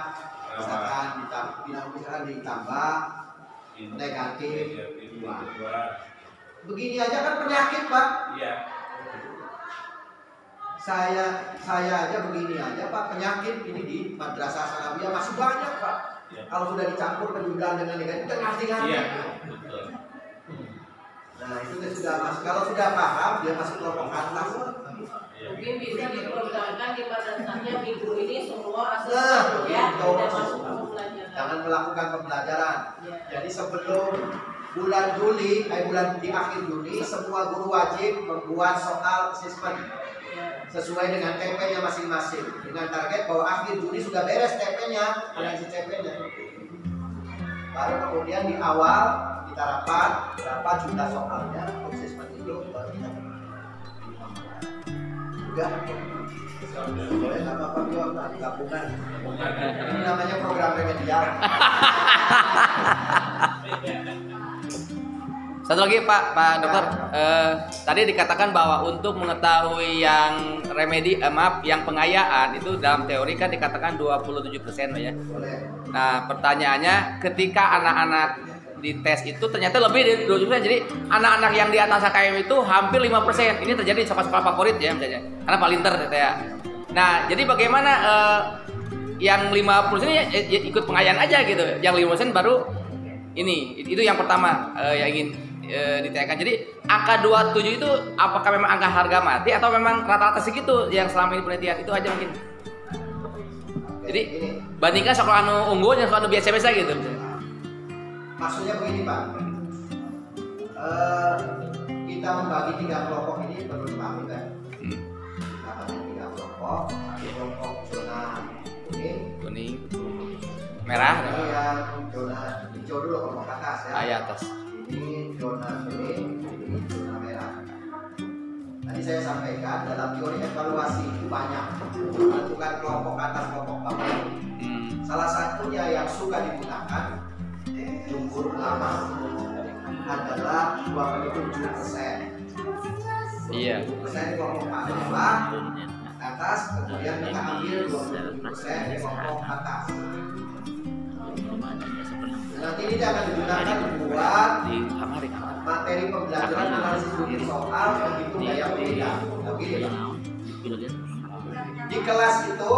S1: misalkan ditambah negatif 2. Begini aja kan penyakit, Pak.
S4: Iya.
S1: Saya aja begini aja, Pak, penyakit ini di Madrasah Sanawiyah masih banyak, Pak.
S4: Iya.
S1: Kalau sudah dicampur penjumlahan dengan negatif kan ngerti-ngerti.
S4: Iya, betul.
S1: Nah, itu kan sudah masuk. Kalau sudah paham, dia masuk kelompok atas.
S4: Iya.
S5: Mungkin bisa diprogramkan di madrasahnya minggu ini semua
S1: Nah,
S5: asesmen ya,
S1: betul.
S5: tidak masuk ke pembelajaran.
S1: Jangan melakukan pembelajaran.
S5: Iya.
S1: Jadi sebelum bulan Juli, di akhir Juni, semua guru wajib membuat soal asesmen
S5: Iya.
S1: sesuai dengan TP-nya masing-masing. Dengan target bahwa akhir Juni sudah beres TP-nya, analisis TP-nya. Baru kemudian di awal kita rapat berapa jumlah soalnya untuk asesmen itu baru kita juga boleh nggak apa-apa juga gabungan. Ini namanya program remedial.
S2: Satu lagi Pak Dokter, tadi dikatakan bahwa untuk mengetahui yang yang pengayaan itu dalam teori kan dikatakan 27% ya.
S1: Boleh.
S2: Nah pertanyaannya, ketika anak-anak di tes itu ternyata lebih dari 27%, jadi anak-anak yang di atas HKM itu hampir 5%. Ini terjadi di sekolah-sekolah favorit ya misalnya, karena palinter gitu ya. Nah jadi bagaimana yang 50% ini ya ikut pengayaan aja gitu, yang 5% baru ini, itu yang pertama yang ingin ditanyakan. Jadi angka 27 itu apakah memang angka harga mati atau memang rata-rata segitu yang selama ini penelitian? Itu aja mungkin. Jadi bandingkan sekolah anu unggul dan sekolah anu biasa-biasa gitu.
S1: Maksudnya begini Pak, kita membagi 3 kelompok ini menurut kami kan, kita bagi 3 kelompok. kelompok, satu kelompok zona
S2: kuning, merah.
S1: ini yang zona hijau dulu kelompok atas ya.
S2: Ayah atas.
S1: Ini zona kuning, ini zona merah. Tadi saya sampaikan dalam teori evaluasi itu banyak menentukan kelompok atas kelompok bawah. Salah satunya yang suka digunakan jumhur ulama adalah 27%.
S2: Iya.
S1: Persen di kelompok bawah atas, kemudian kita ambil 27% di kelompok atas. Nanti ini akan digunakan buat
S2: Di kamar.
S1: materi pembelajaran analisis bukti soal menghitung daya pembeda. Begini Pak. Di kelas itu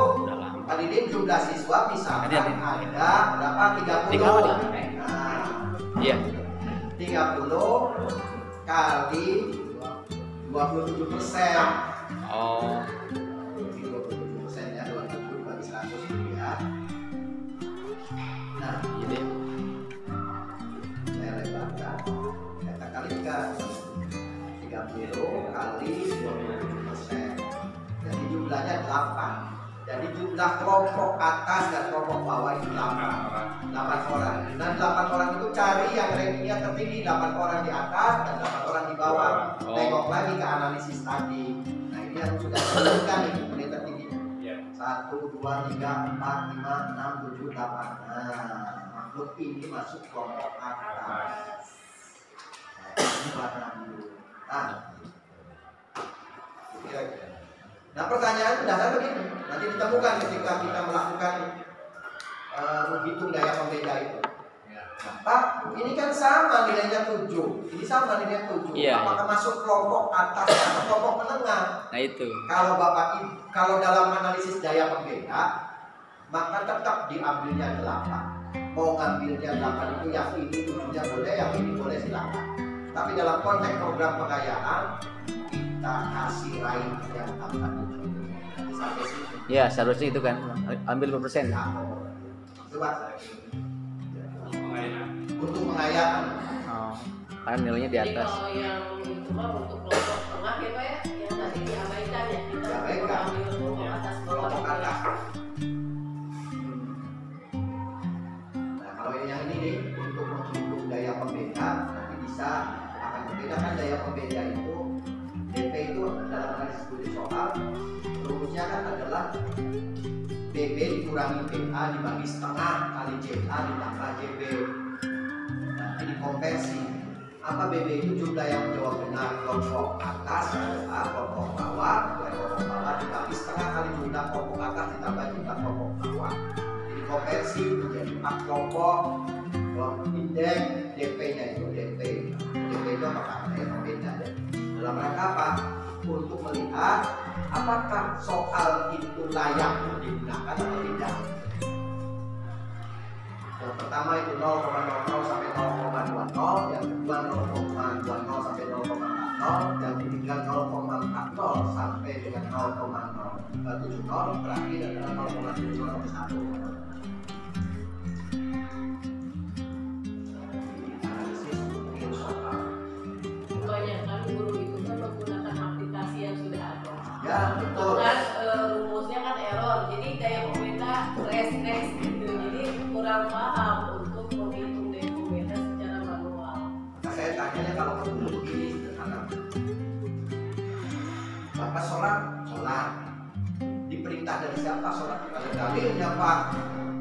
S1: tadi ini jumlah siswa misalkan ada berapa? 30. Nah,
S2: Iya.
S1: 30 kali 27%.
S2: Oh.
S1: 27% ya, 27 bagi 100 itu ya. Nah,
S2: Jadi
S1: saya lebarkan, kita kalikan 30 kali 27%. Jadi jumlahnya 8. Jadi jumlah kelompok atas dan kelompok bawah itu 8 orang. Dan 8 orang itu cari yang rankingnya tertinggi, 8 orang di atas dan 8 orang di bawah. Tengok lagi ke analisis tadi. Nah ini yang sudah disebutkan nih menit tertingginya. 1, 2, 3, 4, 5, 6, 7, 8. Nah makhluk ini masuk kelompok atas. Ini warna biru. Nah pertanyaan dasar begini, nanti ditemukan ketika kita melakukan menghitung daya pembeda itu. Nah, Pak, ini kan sama nilainya 7. Ini sama nilainya 7.
S2: Iya,
S1: Apakah masuk kelompok atas atau kelompok menengah?
S2: nah itu.
S1: Kalau dalam analisis daya pembeda, maka tetap diambilnya 8. Mau ngambilnya 8 itu yang ini 7-nya boleh, yang ini boleh silakan. Tapi dalam konteks program pengayaan kita kasih raih yang angka 7. Sampai situ.
S2: Ya seharusnya itu kan ambil berpersen.
S1: Ya, coba
S4: pengayaan.
S1: untuk pengayaan.
S2: Oh, karena nilainya di
S5: Jadi
S2: atas.
S5: kalau yang itu mah untuk kelompok tengah ya Pak ya, yang tadi diabaikan ya, kita
S1: Diabaikan.
S5: ambil kelompok atas bawah.
S1: Kelompok atas. Nah kalau yang ini nih untuk menghitung daya pembeda nanti bisa akan membedakan daya pembeda itu. DP itu dalam analisis bukti soal rumusnya kan adalah BB dikurangi PA dibagi setengah kali JA ditambah JB. Nah ini konversi. Apa BB itu jumlah yang menjawab benar kelompok atas adalah kelompok bawah, kelompok bawah dibagi setengah kali jumlah kelompok atas ditambah jumlah kelompok bawah. Jadi konversi menjadi 4 kelompok. Indeks DP-nya itu DP. DP itu apakah daya pembeda? Dalam rangka apa? Untuk melihat apakah soal itu layak digunakan atau tidak. Yang pertama itu 0,00 sampai 0,20, yang kedua 0,20 sampai 0,40, yang ketiga 0,40 sampai dengan 0,070, terakhir adalah 0,701.
S5: Kebanyakan guru itu kan menggunakan aplikasi yang sudah ada.
S1: Ya betul.
S5: Kan rumusnya kan error, jadi daya pembeda rest gitu, jadi kurang paham untuk menghitung daya pembeda secara manual.
S1: Nah, saya tanya kalau guru ini sederhana. Bapak sholat, diperintah dari siapa sholat? Kalau dalilnya Pak,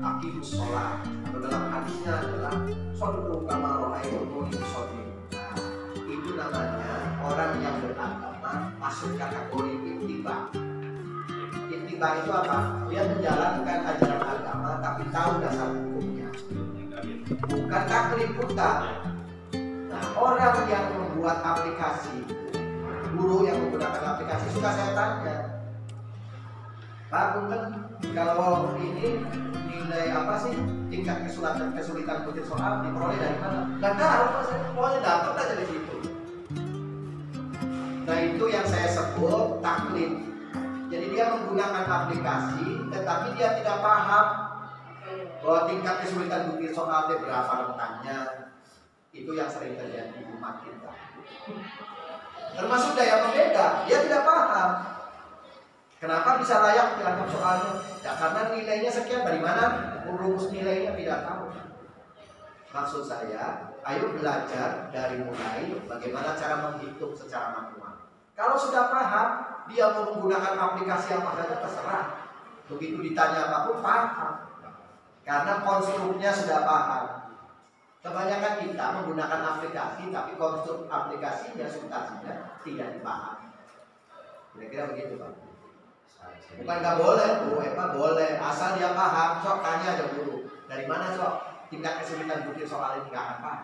S1: akimus sholat. Atau dalam hadisnya adalah shollu kama ra'aitumuni usolli. Nah, itu namanya orang yang beragama masuk kategori ittiba. Ittiba itu apa? Dia menjalankan ajaran agama tapi tahu dasar hukumnya. Bukan taklid bukan. Nah, orang yang membuat aplikasi, guru yang menggunakan aplikasi, suka saya tanya, Pak Punten, kalau ini nilai apa sih tingkat kesulitan bukti soal diperoleh dari mana? Nggak tahu Pak, saya pokoknya dapat aja di situ. Nah itu yang saya sebut taklid. Jadi dia menggunakan aplikasi, tetapi dia tidak paham bahwa tingkat kesulitan bukti soal itu berapa rentannya. Itu yang sering terjadi di umat kita. Termasuk daya pembeda, dia tidak paham. Kenapa bisa layak dianggap soalnya? Ya karena nilainya sekian, dari mana rumus nilainya tidak tahu. Maksud saya, ayo belajar dari mulai bagaimana cara menghitung secara manual. Kalau sudah paham, dia mau menggunakan aplikasi apa saja terserah. Begitu ditanya apapun paham. Karena konstruknya sudah paham. Kebanyakan kita menggunakan aplikasi, tapi konstruk aplikasinya, substansinya tidak dipahami. Kira-kira begitu, Pak. Bukan nggak boleh, Bu Eva boleh, asal dia paham. Sok tanya aja dulu, dari mana sok tingkat kesulitan bikin soal ini nggak akan paham.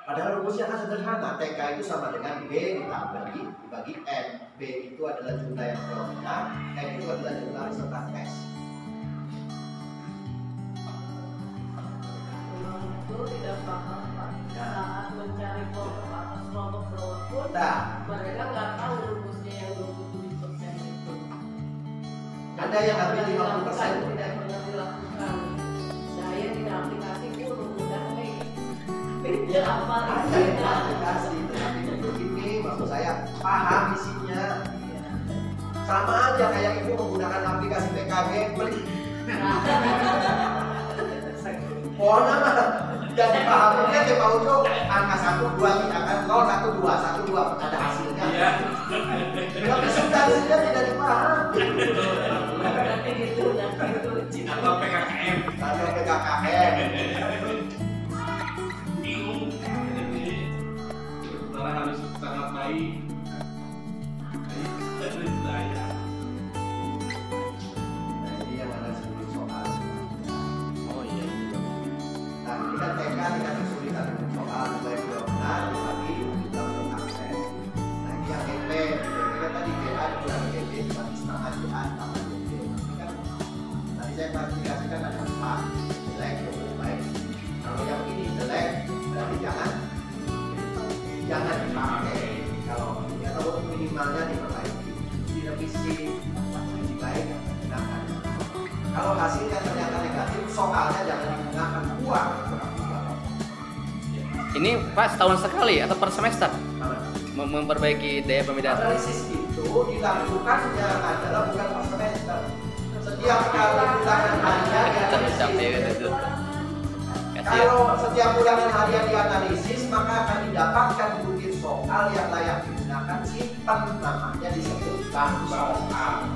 S1: Padahal rumusnya kan sederhana. TK itu sama dengan B dibagi N. B itu adalah jumlah yang fenomena, N itu adalah jumlah peserta tes.
S5: Itu tidak paham Pak. Saat mencari kelompok atas kelompok bawah pun mereka nggak tahu rumusnya yang 27% itu.
S1: Ada yang ambil 50%.
S5: Tidak pernah dilakukan. Saya tidak aplikasi pun udah beda apa
S1: Ada yang aplikasi, tetapi untuk ini maksud saya paham isinya. Sama aja kayak ibu menggunakan aplikasi PKG beli. Pokoknya mah yang dipahaminya dia mau tuh angka 1, 2 tidak kan 0, 1, 2, 1, 2 ada hasilnya. Tapi substansinya tidak dipahami.
S5: nanti gitu.
S4: Atau PKKM.
S1: Atau PKKM.
S4: Bingung. Setelah harus sangat baik. Saya.
S1: Nah ini yang ada 10 soal.
S2: Oh iya.
S1: Nah ini kan TK dengan kesulitan soal baik benar dibagi jumlah akses. Nah ini yang GP, kita tadi GA kurang GP dibagi setengah GA tambah GP. Tadi saya klasifikasikan ada 4, jelek, baik. Kalau yang ini jelek, berarti jangan dipakai. Kalau minimalnya diperbaiki, direvisi, lebih baik gunakan. Kalau hasilnya ternyata negatif, soalnya jangan digunakan, buang.
S2: Ini Pak setahun sekali atau per semester memperbaiki daya pembedahan?
S1: Analisis itu dilakukannya adalah bukan per semester. Setiap kali ulangan harian dianalisis. Kalau setiap ulangan harian dianalisis, maka akan didapatkan bukti soal yang layak digunakan, simpan namanya disebut bank soal.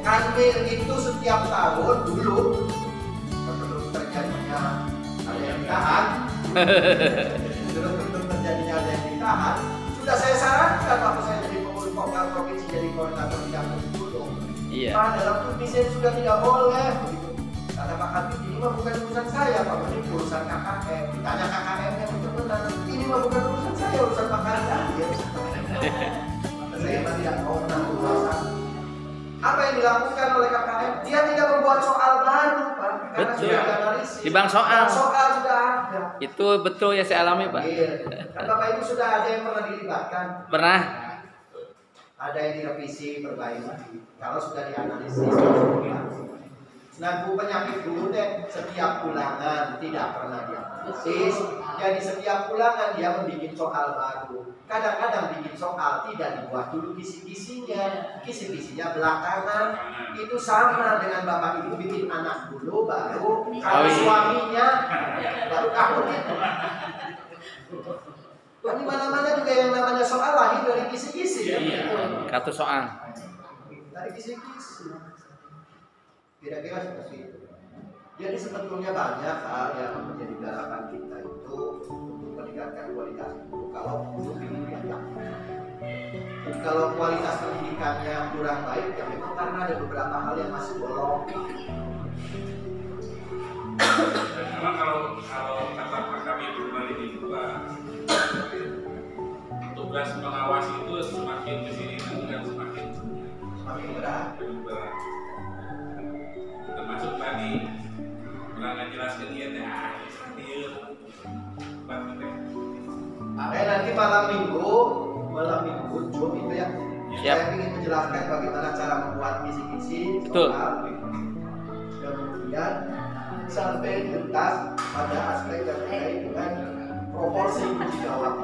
S1: Kanwil itu setiap tahun dulu sebelum terjadinya ada yang ditahan, sebelum terjadinya ada yang ditahan, sudah saya sarankan waktu saya jadi pengurus vokal provinsi, jadi koordinator bidang dulu.
S2: Iya.
S1: Pak, dalam tulisan sudah tidak boleh. Kata Pak Habib, ini mah bukan urusan saya, Pak, ini urusan KKM. Ditanya KKM yang benar, ini mah bukan urusan saya, urusan Pak Kandang. Saya tidak pernah berusaha. Apa yang dilakukan oleh KKM? Dia tidak membuat soal baru, Pak, karena
S2: Betul.
S1: sudah dianalisis.
S2: Di bank soal.
S1: Soal sudah ada.
S2: Itu betul ya saya alami Pak.
S1: Iya. Kan Bapak Ibu sudah ada yang pernah dilibatkan.
S2: Pernah.
S1: Ada yang direvisi, perbaiki. Kalau sudah dianalisis, nah bu penyakit dulu deh, setiap ulangan tidak pernah dianalisis. Jadi setiap ulangan dia membuat soal baru. Kadang-kadang bikin soal tidak dibuat dulu kisi-kisinya, kisi-kisinya belakangan. Itu sama dengan bapak ibu bikin anak dulu, baru kalau suaminya baru kamu itu. Di mana-mana juga yang namanya soal lahir dari kisi-kisi.
S2: Kartu soal.
S1: Dari kisi-kisi. Kira-kira seperti itu. Jadi sebetulnya banyak hal yang menjadi garapan kita itu untuk meningkatkan kualitas guru. Kalau guru ini banyak. Jadi kalau kualitas pendidikannya kurang baik, ya memang karena ada beberapa hal yang masih bolong.
S4: Memang kalau kata Pak kami kembali di dua, tugas mengawasi itu semakin kesini dan semakin
S1: berat.
S4: berat. Termasuk tadi pernah ngejelaskan dia seperti itu.
S1: Nanti malam minggu Zoom itu ya. Saya ingin menjelaskan bagaimana cara membuat kisi-kisi soal. Kemudian sampai tuntas pada aspek terkait dengan proporsi uji jawab,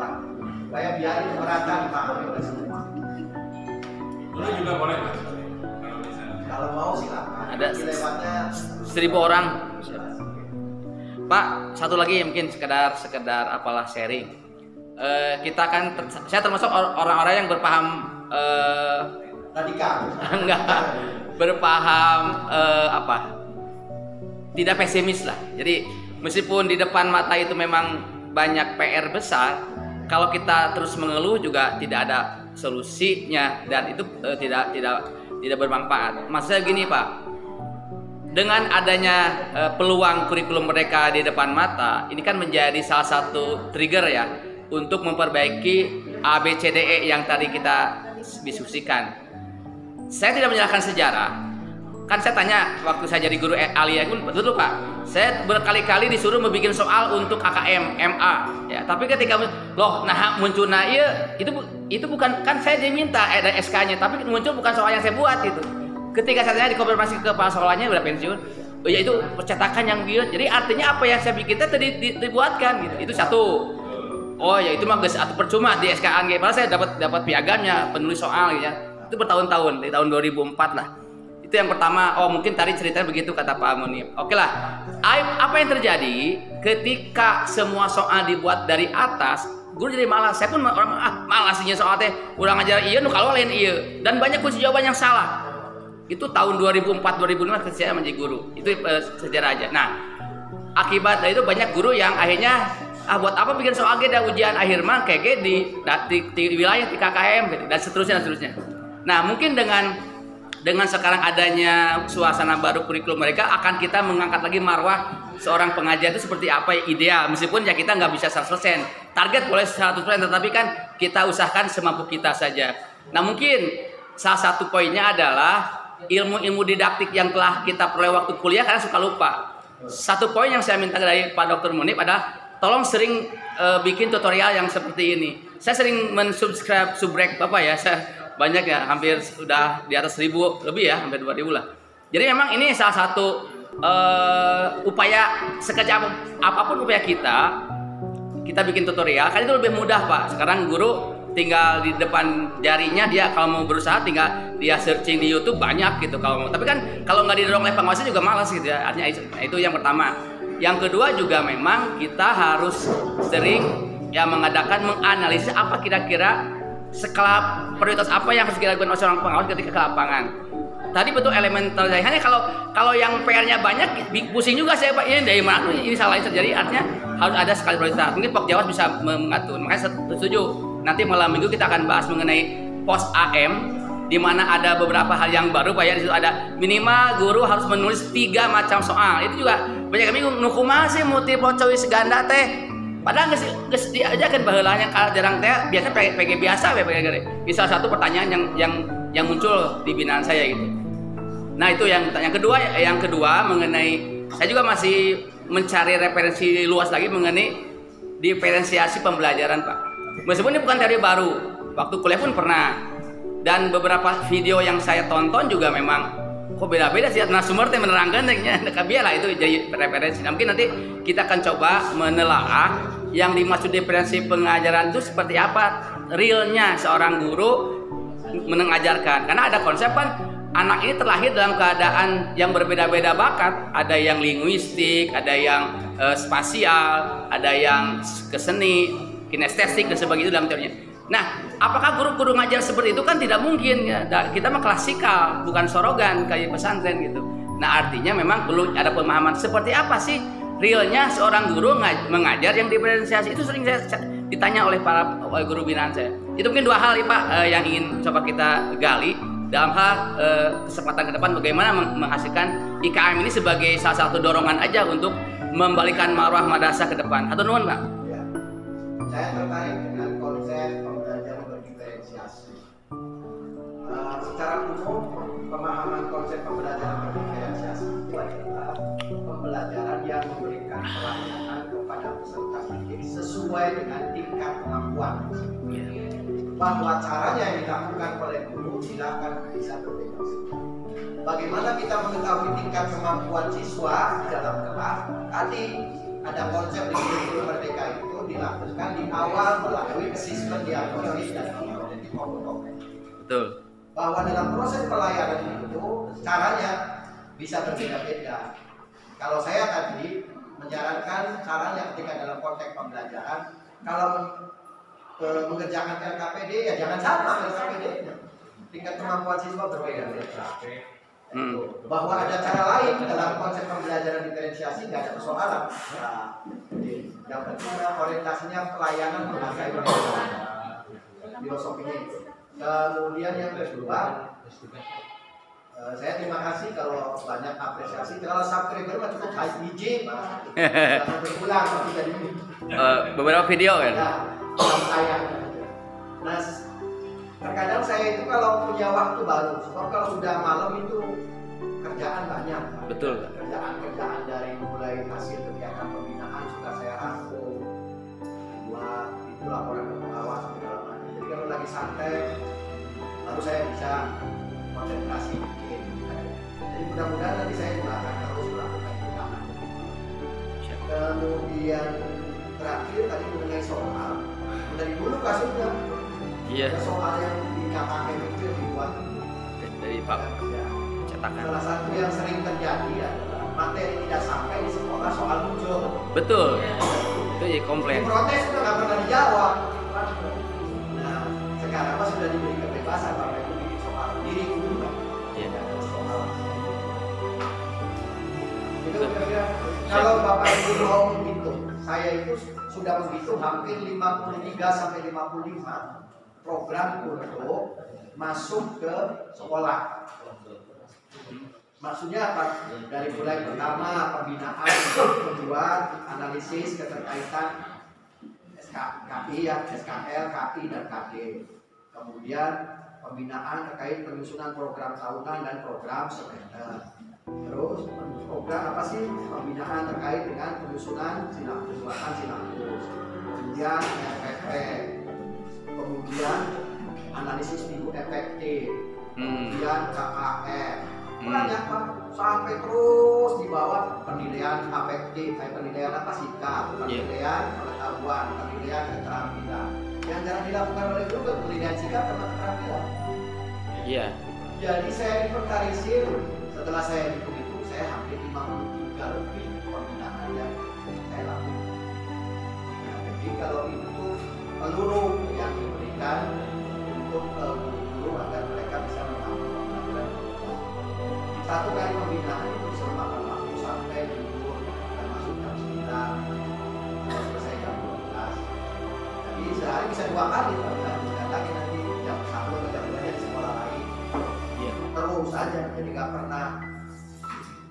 S1: supaya biar merata dipahami oleh semua.
S4: Guru juga boleh Mas, kalau bisa.
S1: Kalau mau silakan.
S2: Ada
S1: Lewatnya
S2: 1000 orang. Pak, satu lagi mungkin sekedar apalah sharing. Kita kan saya termasuk orang-orang yang berpaham
S1: radikal.
S2: enggak berpaham tidak pesimis lah. Jadi meskipun di depan mata itu memang banyak PR besar, kalau kita terus mengeluh juga tidak ada solusinya dan itu tidak bermanfaat. Maksudnya gini Pak, dengan adanya peluang kurikulum mereka di depan mata, ini kan menjadi salah satu trigger ya untuk memperbaiki ABCDE yang tadi kita diskusikan. Saya tidak menyalahkan sejarah. Kan saya tanya waktu saya jadi guru alia pun betul Pak. Saya berkali-kali disuruh membuat soal untuk KKM, MA ya. Tapi ketika munculnya itu bukan kan saya diminta ada SK-nya, tapi muncul bukan soal yang saya buat itu. Ketika saya dikonfirmasi ke kepala sekolahnya udah pensiun, oh ya itu percetakan yang buat. Jadi artinya apa yang saya bikin tadi dibuatkan gitu. Itu satu. Oh ya itu mah geus atuh percuma di SK-an ge. Padahal saya dapat piagamnya penulis soal gitu ya. Itu bertahun-tahun, di tahun 2004 lah. Itu yang pertama. Oh mungkin tadi ceritanya begitu kata Pak Munib. Oke lah. Apa yang terjadi ketika semua soal dibuat dari atas, guru jadi malas. Saya pun malasnya soal teh urang ngajar ieu nu kalau lain ieu dan banyak kunci jawaban yang salah. Itu tahun 2004 2005 ketika saya menjadi guru. Itu sejarah aja. Nah, akibat dari itu banyak guru yang akhirnya buat apa bikin soal ada ujian akhir mah kayak di wilayah di KKM dan seterusnya. Nah, mungkin dengan sekarang adanya suasana baru kurikulum mereka akan kita mengangkat lagi marwah seorang pengajar itu seperti apa ideal, meskipun ya kita nggak bisa 100%. Target boleh 100%, tetapi kan kita usahakan semampu kita saja. Nah, mungkin salah satu poinnya adalah ilmu-ilmu didaktik yang telah kita peroleh waktu kuliah karena suka lupa. Satu poin yang saya minta dari Pak Dr. Munib adalah tolong sering bikin tutorial yang seperti ini. Saya sering mensubscribe subrek Bapak ya. Saya banyak ya, hampir sudah di atas 1000 lebih ya, hampir 2000 lah. Jadi memang ini salah satu upaya sekecil apapun upaya kita bikin tutorial kan itu lebih mudah Pak. Sekarang guru tinggal di depan jarinya, dia kalau mau berusaha tinggal dia searching di YouTube banyak gitu kalau mau. Tapi kan kalau nggak didorong oleh penguasa juga malas gitu ya. Artinya itu yang pertama. Yang kedua juga memang kita harus sering ya menganalisis apa kira-kira skala prioritas apa yang harus dilakukan oleh seorang pengawas ketika ke lapangan. Tadi betul elemental hanya kalau yang PR-nya banyak pusing juga saya Pak, ini dari mana ini salah terjadi. Artinya harus ada skala prioritas. Mungkin Pak Jawas bisa mengatur. Makanya setuju. Nanti malam minggu kita akan bahas mengenai pos AM, di mana ada beberapa hal yang baru Pak ya. Di situ ada minimal guru harus menulis 3 macam soal. Itu juga banyak bingung nu kumaha sih multiple choice ganda teh. Padahal geus diajakeun baheulanya kalau jarang teh biasa PG biasa we PG. Bisa satu pertanyaan yang muncul di binaan saya gitu. Nah, itu yang kedua mengenai saya juga masih mencari referensi luas lagi mengenai diferensiasi pembelajaran Pak. Meskipun ini bukan teori baru, waktu kuliah pun pernah. Dan beberapa video yang saya tonton juga memang kok beda-beda sih. Nah, sumber teh menerangkan biarlah itu jadi referensi. Nah, mungkin nanti kita akan coba menelaah yang dimaksud diferensi pengajaran itu seperti apa realnya seorang guru mengajarkan. Karena ada konsep kan anak ini terlahir dalam keadaan yang berbeda-beda bakat. Ada yang linguistik, ada yang spasial, ada yang keseni, kinestetik dan sebagainya dalam teorinya. Nah, apakah guru-guru ngajar seperti itu kan tidak mungkin ya. Kita mah klasikal, bukan sorogan kayak pesantren gitu. Nah, artinya memang perlu ada pemahaman seperti apa sih realnya seorang guru mengajar yang diferensiasi. Itu sering saya ditanya oleh para guru binaan saya. Itu mungkin 2 hal ya Pak yang ingin coba kita gali dalam hal kesempatan ke depan bagaimana menghasilkan IKM ini sebagai salah satu dorongan aja untuk membalikan marwah madrasah ke depan. Hatur nuhun Pak.
S1: Ya. Saya tertarik dengan konsep pembelajaran berdiferensiasi. Secara umum pemahaman konsep pembelajaran berdiferensiasi itu adalah pembelajaran yang memberikan pelayanan kepada peserta didik sesuai dengan tingkat kemampuan. Bahwa caranya yang dilakukan oleh guru tidak akan bisa berbeda. Bagaimana kita mengetahui tingkat kemampuan siswa di dalam kelas? Tadi ada konsep di kurikulum Merdeka itu dilakukan di awal melalui asesmen diagnosis dan evaluasi komponen.
S2: Betul.
S1: bahwa dalam proses pelayanan itu caranya bisa berbeda-beda. Kalau saya tadi menyarankan caranya ketika dalam konteks pembelajaran, kalau mengerjakan LKPD ya jangan sama LKPD-nya. Tingkat kemampuan siswa berbeda-beda. Bahwa ada cara lain dalam konsep pembelajaran diferensiasi nggak ada persoalan. Nah, yang penting orientasinya pelayanan menghargai filosofinya itu. Kemudian yang kedua, saya terima kasih kalau banyak apresiasi. Kalau subscriber mah cukup hiji, Pak. Jangan berulang seperti tadi ini.
S2: Beberapa video kan.
S1: Ya, saya. Nah, terkadang saya itu kalau punya waktu baru, sebab kalau sudah malam itu kerjaan banyak.
S2: Betul.
S1: Kerjaan dari mulai hasil kegiatan pembinaan sudah saya rangkum, buat itu laporan ke pengawas segala macam. Jadi kalau lagi santai, lalu saya bisa konsentrasi bikin. Jadi mudah-mudahan nanti saya juga akan terus melakukan pembinaan. Kemudian terakhir tadi mengenai soal, dari dulu kasusnya.
S2: Iya.
S1: Soal yang di KKM itu dibuat
S2: Dari Pak
S1: ya.
S2: cetakan.
S1: Salah satu yang sering terjadi adalah materi tidak sampai di sekolah, soal muncul.
S2: Betul. Itu jadi komplain.
S1: Protes itu nggak pernah dijawab. Nah, sekarang Pak sudah diberi kebebasan Bapak Ibu bikin soal diri dulu Pak.
S2: Iya.
S1: Soal. Itu kira-kira kalau Bapak Ibu mau menghitung, saya itu sudah menghitung hampir 53 sampai 55 program untuk masuk ke sekolah. Maksudnya apa? Dari mulai pertama pembinaan, kedua analisis keterkaitan SKI ya, SKL, KI dan KD. Kemudian pembinaan terkait penyusunan program tahunan dan program semester. Terus program apa sih? Pembinaan terkait dengan penyusunan sinapus. Kemudian FFP. Kemudian analisis minggu efektif, kemudian KKM, banyak Pak, sampai terus di bawah penilaian afektif, penilaian apa sikap, penilaian pengetahuan, penilaian keterampilan. Yang jarang dilakukan oleh guru penilaian sikap sama keterampilan. Iya. Jadi saya inventarisir, setelah saya hitung-hitung, saya hampir 53 lebih pembinaan yang saya lakukan. Nah, jadi kalau itu peluru yang diberikan untuk guru agar mereka bisa memahami pembelajaran. Satu kali pembinaan itu bisa memakan waktu sampai libur dan masuk jam 9 selesai jam 12. Jadi sehari bisa 2 kali pembinaan, dan lagi nanti jam 1 atau jam 2 di sekolah lain. Ya, terus saja, jadi nggak pernah.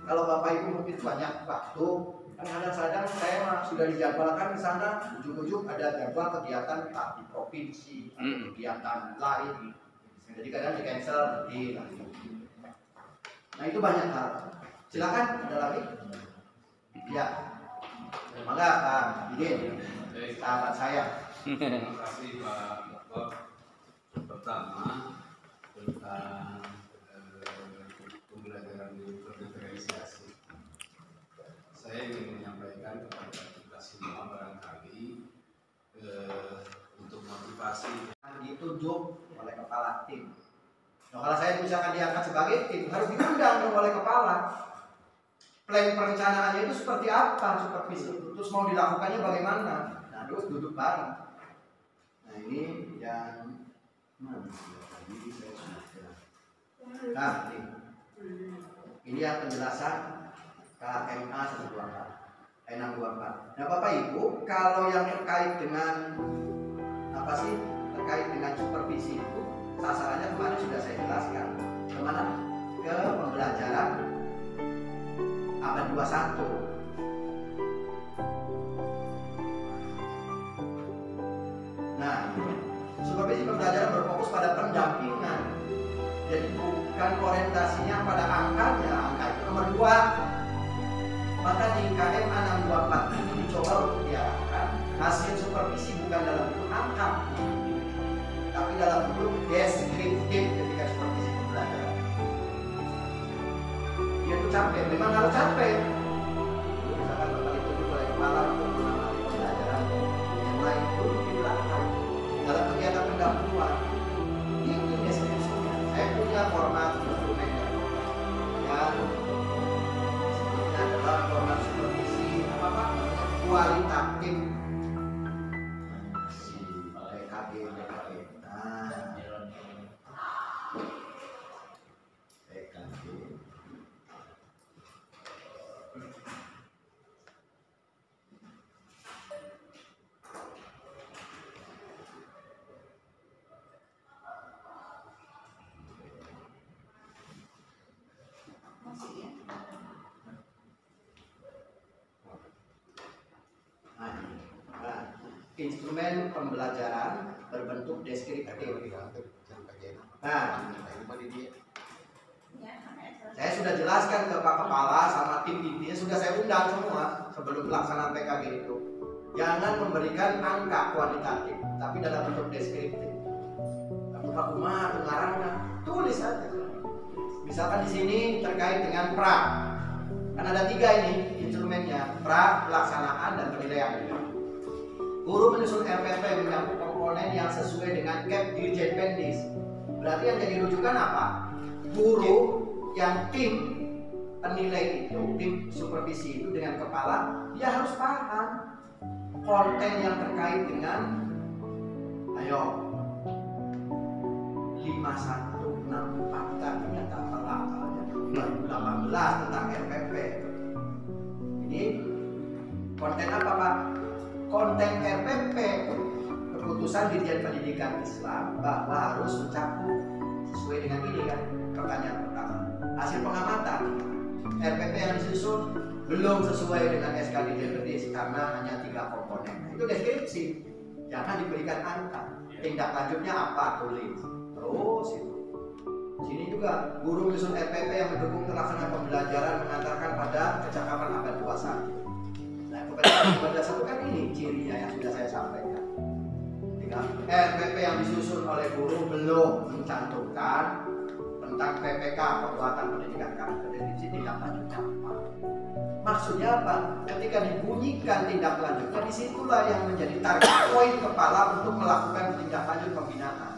S1: Kalau Bapak Ibu mungkin banyak waktu, kan kadang-kadang saya sudah dijadwalkan di sana, ujung-ujung ada jadwal kegiatan di provinsi, kegiatan lain, jadi kadang di cancel di lagi. Nah itu banyak hal. Silakan ada lagi? Ya, mangga Pak Didin, sahabat saya.
S6: Terima kasih Pak Dokter. Pertama tentang pembelajaran diferensiasi. Saya ingin menyampaikan kepada kita semua barangkali untuk motivasi
S1: Ditunjuk oleh kepala tim. Nah, kalau saya misalkan diangkat sebagai tim, harus diundang oleh kepala. Plan perencanaannya itu seperti apa, supervisi itu, terus mau dilakukannya bagaimana. Nah, terus duduk bareng. Nah ini yang tadi saya sudah. Nah ini yang penjelasan KMA 624. Nah Bapak Ibu, kalau yang terkait dengan apa sih? Terkait dengan supervisi itu, sasarannya kemarin sudah saya jelaskan. Kemana? Ke pembelajaran abad 21. Nah, supervisi pembelajaran berfokus pada pendampingan. Jadi bukan orientasinya pada angkanya, angka itu nomor 2. Maka di KM 624 ini dicoba untuk diarahkan hasil supervisi bukan dalam bentuk angka, tapi dalam bentuk deskriptif ketika supervisi pembelajaran. Dia tuh capek, memang harus capek. Misalkan Bapak ditunjuk oleh kepala untuk mengamati pembelajaran, yang lain duduk di belakang dalam kegiatan pendahuluan. Ini deskripsinya. Saya kualitatif si PKG. Nah, PKG. Nah, instrumen pembelajaran berbentuk deskriptif. Nah, saya sudah jelaskan ke Pak Kepala sama tim intinya, sudah saya undang semua sebelum pelaksanaan PKG itu. Jangan memberikan angka kuantitatif, tapi dalam bentuk deskriptif. Tapi Pak Umar, pengarangnya tulis saja. Misalkan di sini terkait dengan pra, kan ada 3 ini instrumennya: pra, pelaksanaan, dan penilaian. Guru menyusun RPP menyangkut komponen yang sesuai dengan KEP Dirjen Pendis. Berarti yang jadi rujukan apa? Guru yang tim penilai itu, tim supervisi itu dengan kepala, dia harus paham konten yang terkait dengan, ayo, 5164 tadi data pelaksananya 2018 tentang RPP. Ini konten apa Pak? Konten RPP, keputusan Dirjen Pendidikan Islam bahwa harus mencakup sesuai dengan ini kan, pertanyaan pertama. Hasil pengamatan RPP yang disusun belum sesuai dengan SK Dirjen Pendis karena hanya 3 komponen. Itu deskripsi, jangan diberikan angka. Tindak lanjutnya apa, tulis. Terus itu. Sini juga guru menyusun RPP yang mendukung terlaksana pembelajaran mengantarkan pada kecakapan abad 21. Nah, kepada satu kan ini cirinya yang sudah saya sampaikan. RPP yang disusun oleh guru belum mencantumkan tentang PPK, perbuatan pendidikan karakter deskripsi tindak lanjutnya apa. Maksudnya apa? Ketika dibunyikan tindak lanjutnya, disitulah yang menjadi target poin kepala untuk melakukan tindak lanjut pembinaan.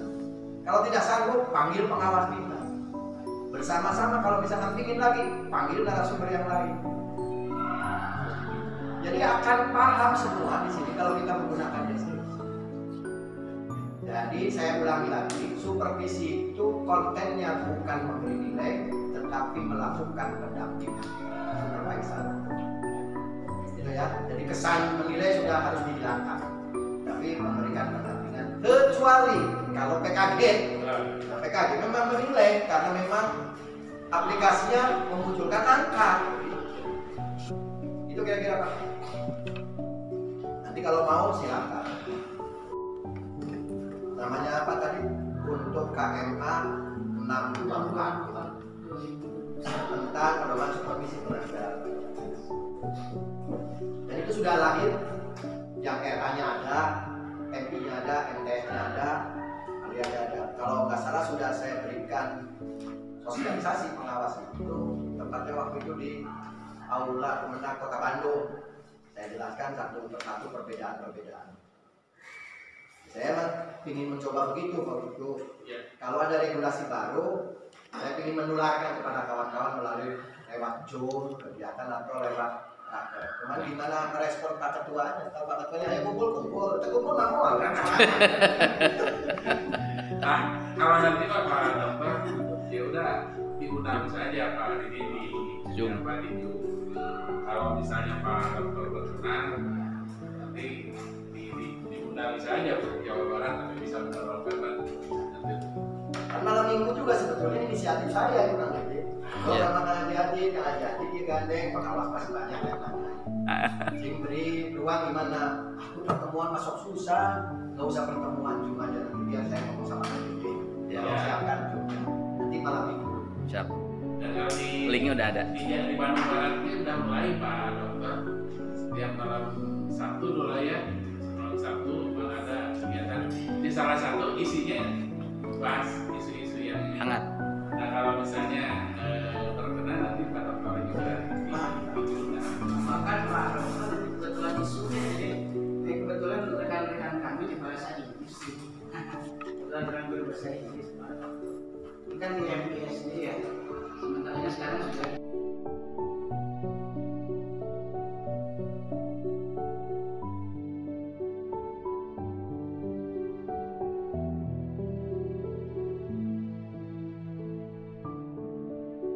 S1: Kalau tidak sanggup, panggil pengawas kita. Bersama-sama kalau misalkan bikin lagi, panggil narasumber yang lain. Jadi akan paham semua di sini kalau kita menggunakan deskripsi. Jadi saya ulangi lagi, supervisi itu kontennya bukan memberi nilai, tetapi melakukan pendampingan. Supervisor. Itu ya. Jadi kesan menilai sudah harus dihilangkan, tapi memberikan pendampingan. Kecuali kalau PKG, nah, PKG memang menilai karena memang aplikasinya memunculkan angka. Itu kira-kira Pak. Nanti kalau mau silakan. Namanya apa tadi? Untuk KMA 624 tentang pedoman supervisi pengajaran. Dan itu sudah lahir, yang RA-nya ada, MI-nya ada, MTS-nya ada, aliannya ada. Kalau nggak salah sudah saya berikan sosialisasi pengawas itu, tempatnya waktu itu di Aula Kemenang Kota Bandung. Saya jelaskan satu persatu perbedaan-perbedaan. Saya ingin mencoba begitu waktu itu. Kalau ada regulasi baru, saya ingin menularkan kepada kawan-kawan melalui lewat Zoom, kegiatan atau lewat raker. Cuman gimana merespon Pak Ketuanya? Kalau Pak Ketuanya ayo kumpul, kita kumpul nggak mau.
S4: Nah, kalau nanti Pak Dokter, ya udah diundang saja Pak Didi di
S2: Zoom.
S4: Pak Didi. Kalau misalnya Pak Dokter berkenan, nanti diundang saja untuk Jawa Barat, tapi bisa menerapkan nanti.
S1: Kan malam minggu juga sebetulnya inisiatif saya itu nanti. Kalau sama adik-adik, yang adik-adik digandeng, pengawas masih banyak yang nanya. Sing beri ruang gimana? Aku pertemuan masuk susah, nggak usah pertemuan Zoom aja nanti biar saya ngomong sama adik-adik. Ya, siapkan juga. Nanti malam minggu.
S2: Siap.
S4: Dan kalau di
S2: Linknya udah ada.
S4: di Bandung Barat ini udah mulai Pak Dokter. Setiap malam Sabtu dulu ya. Malam Sabtu malah ada kegiatan. Di salah satu isinya bahas isu-isu yang
S2: Hangat.
S4: Nah kalau misalnya berkenan nanti Pak Dokter juga diundang.
S3: Makan Pak Dokter kebetulan isunya jadi kebetulan rekan-rekan kami di bahasa Inggris. Kebetulan rekan bahasa Inggris Pak. Ini kan di MPS ini ya. Sementara sekarang sudah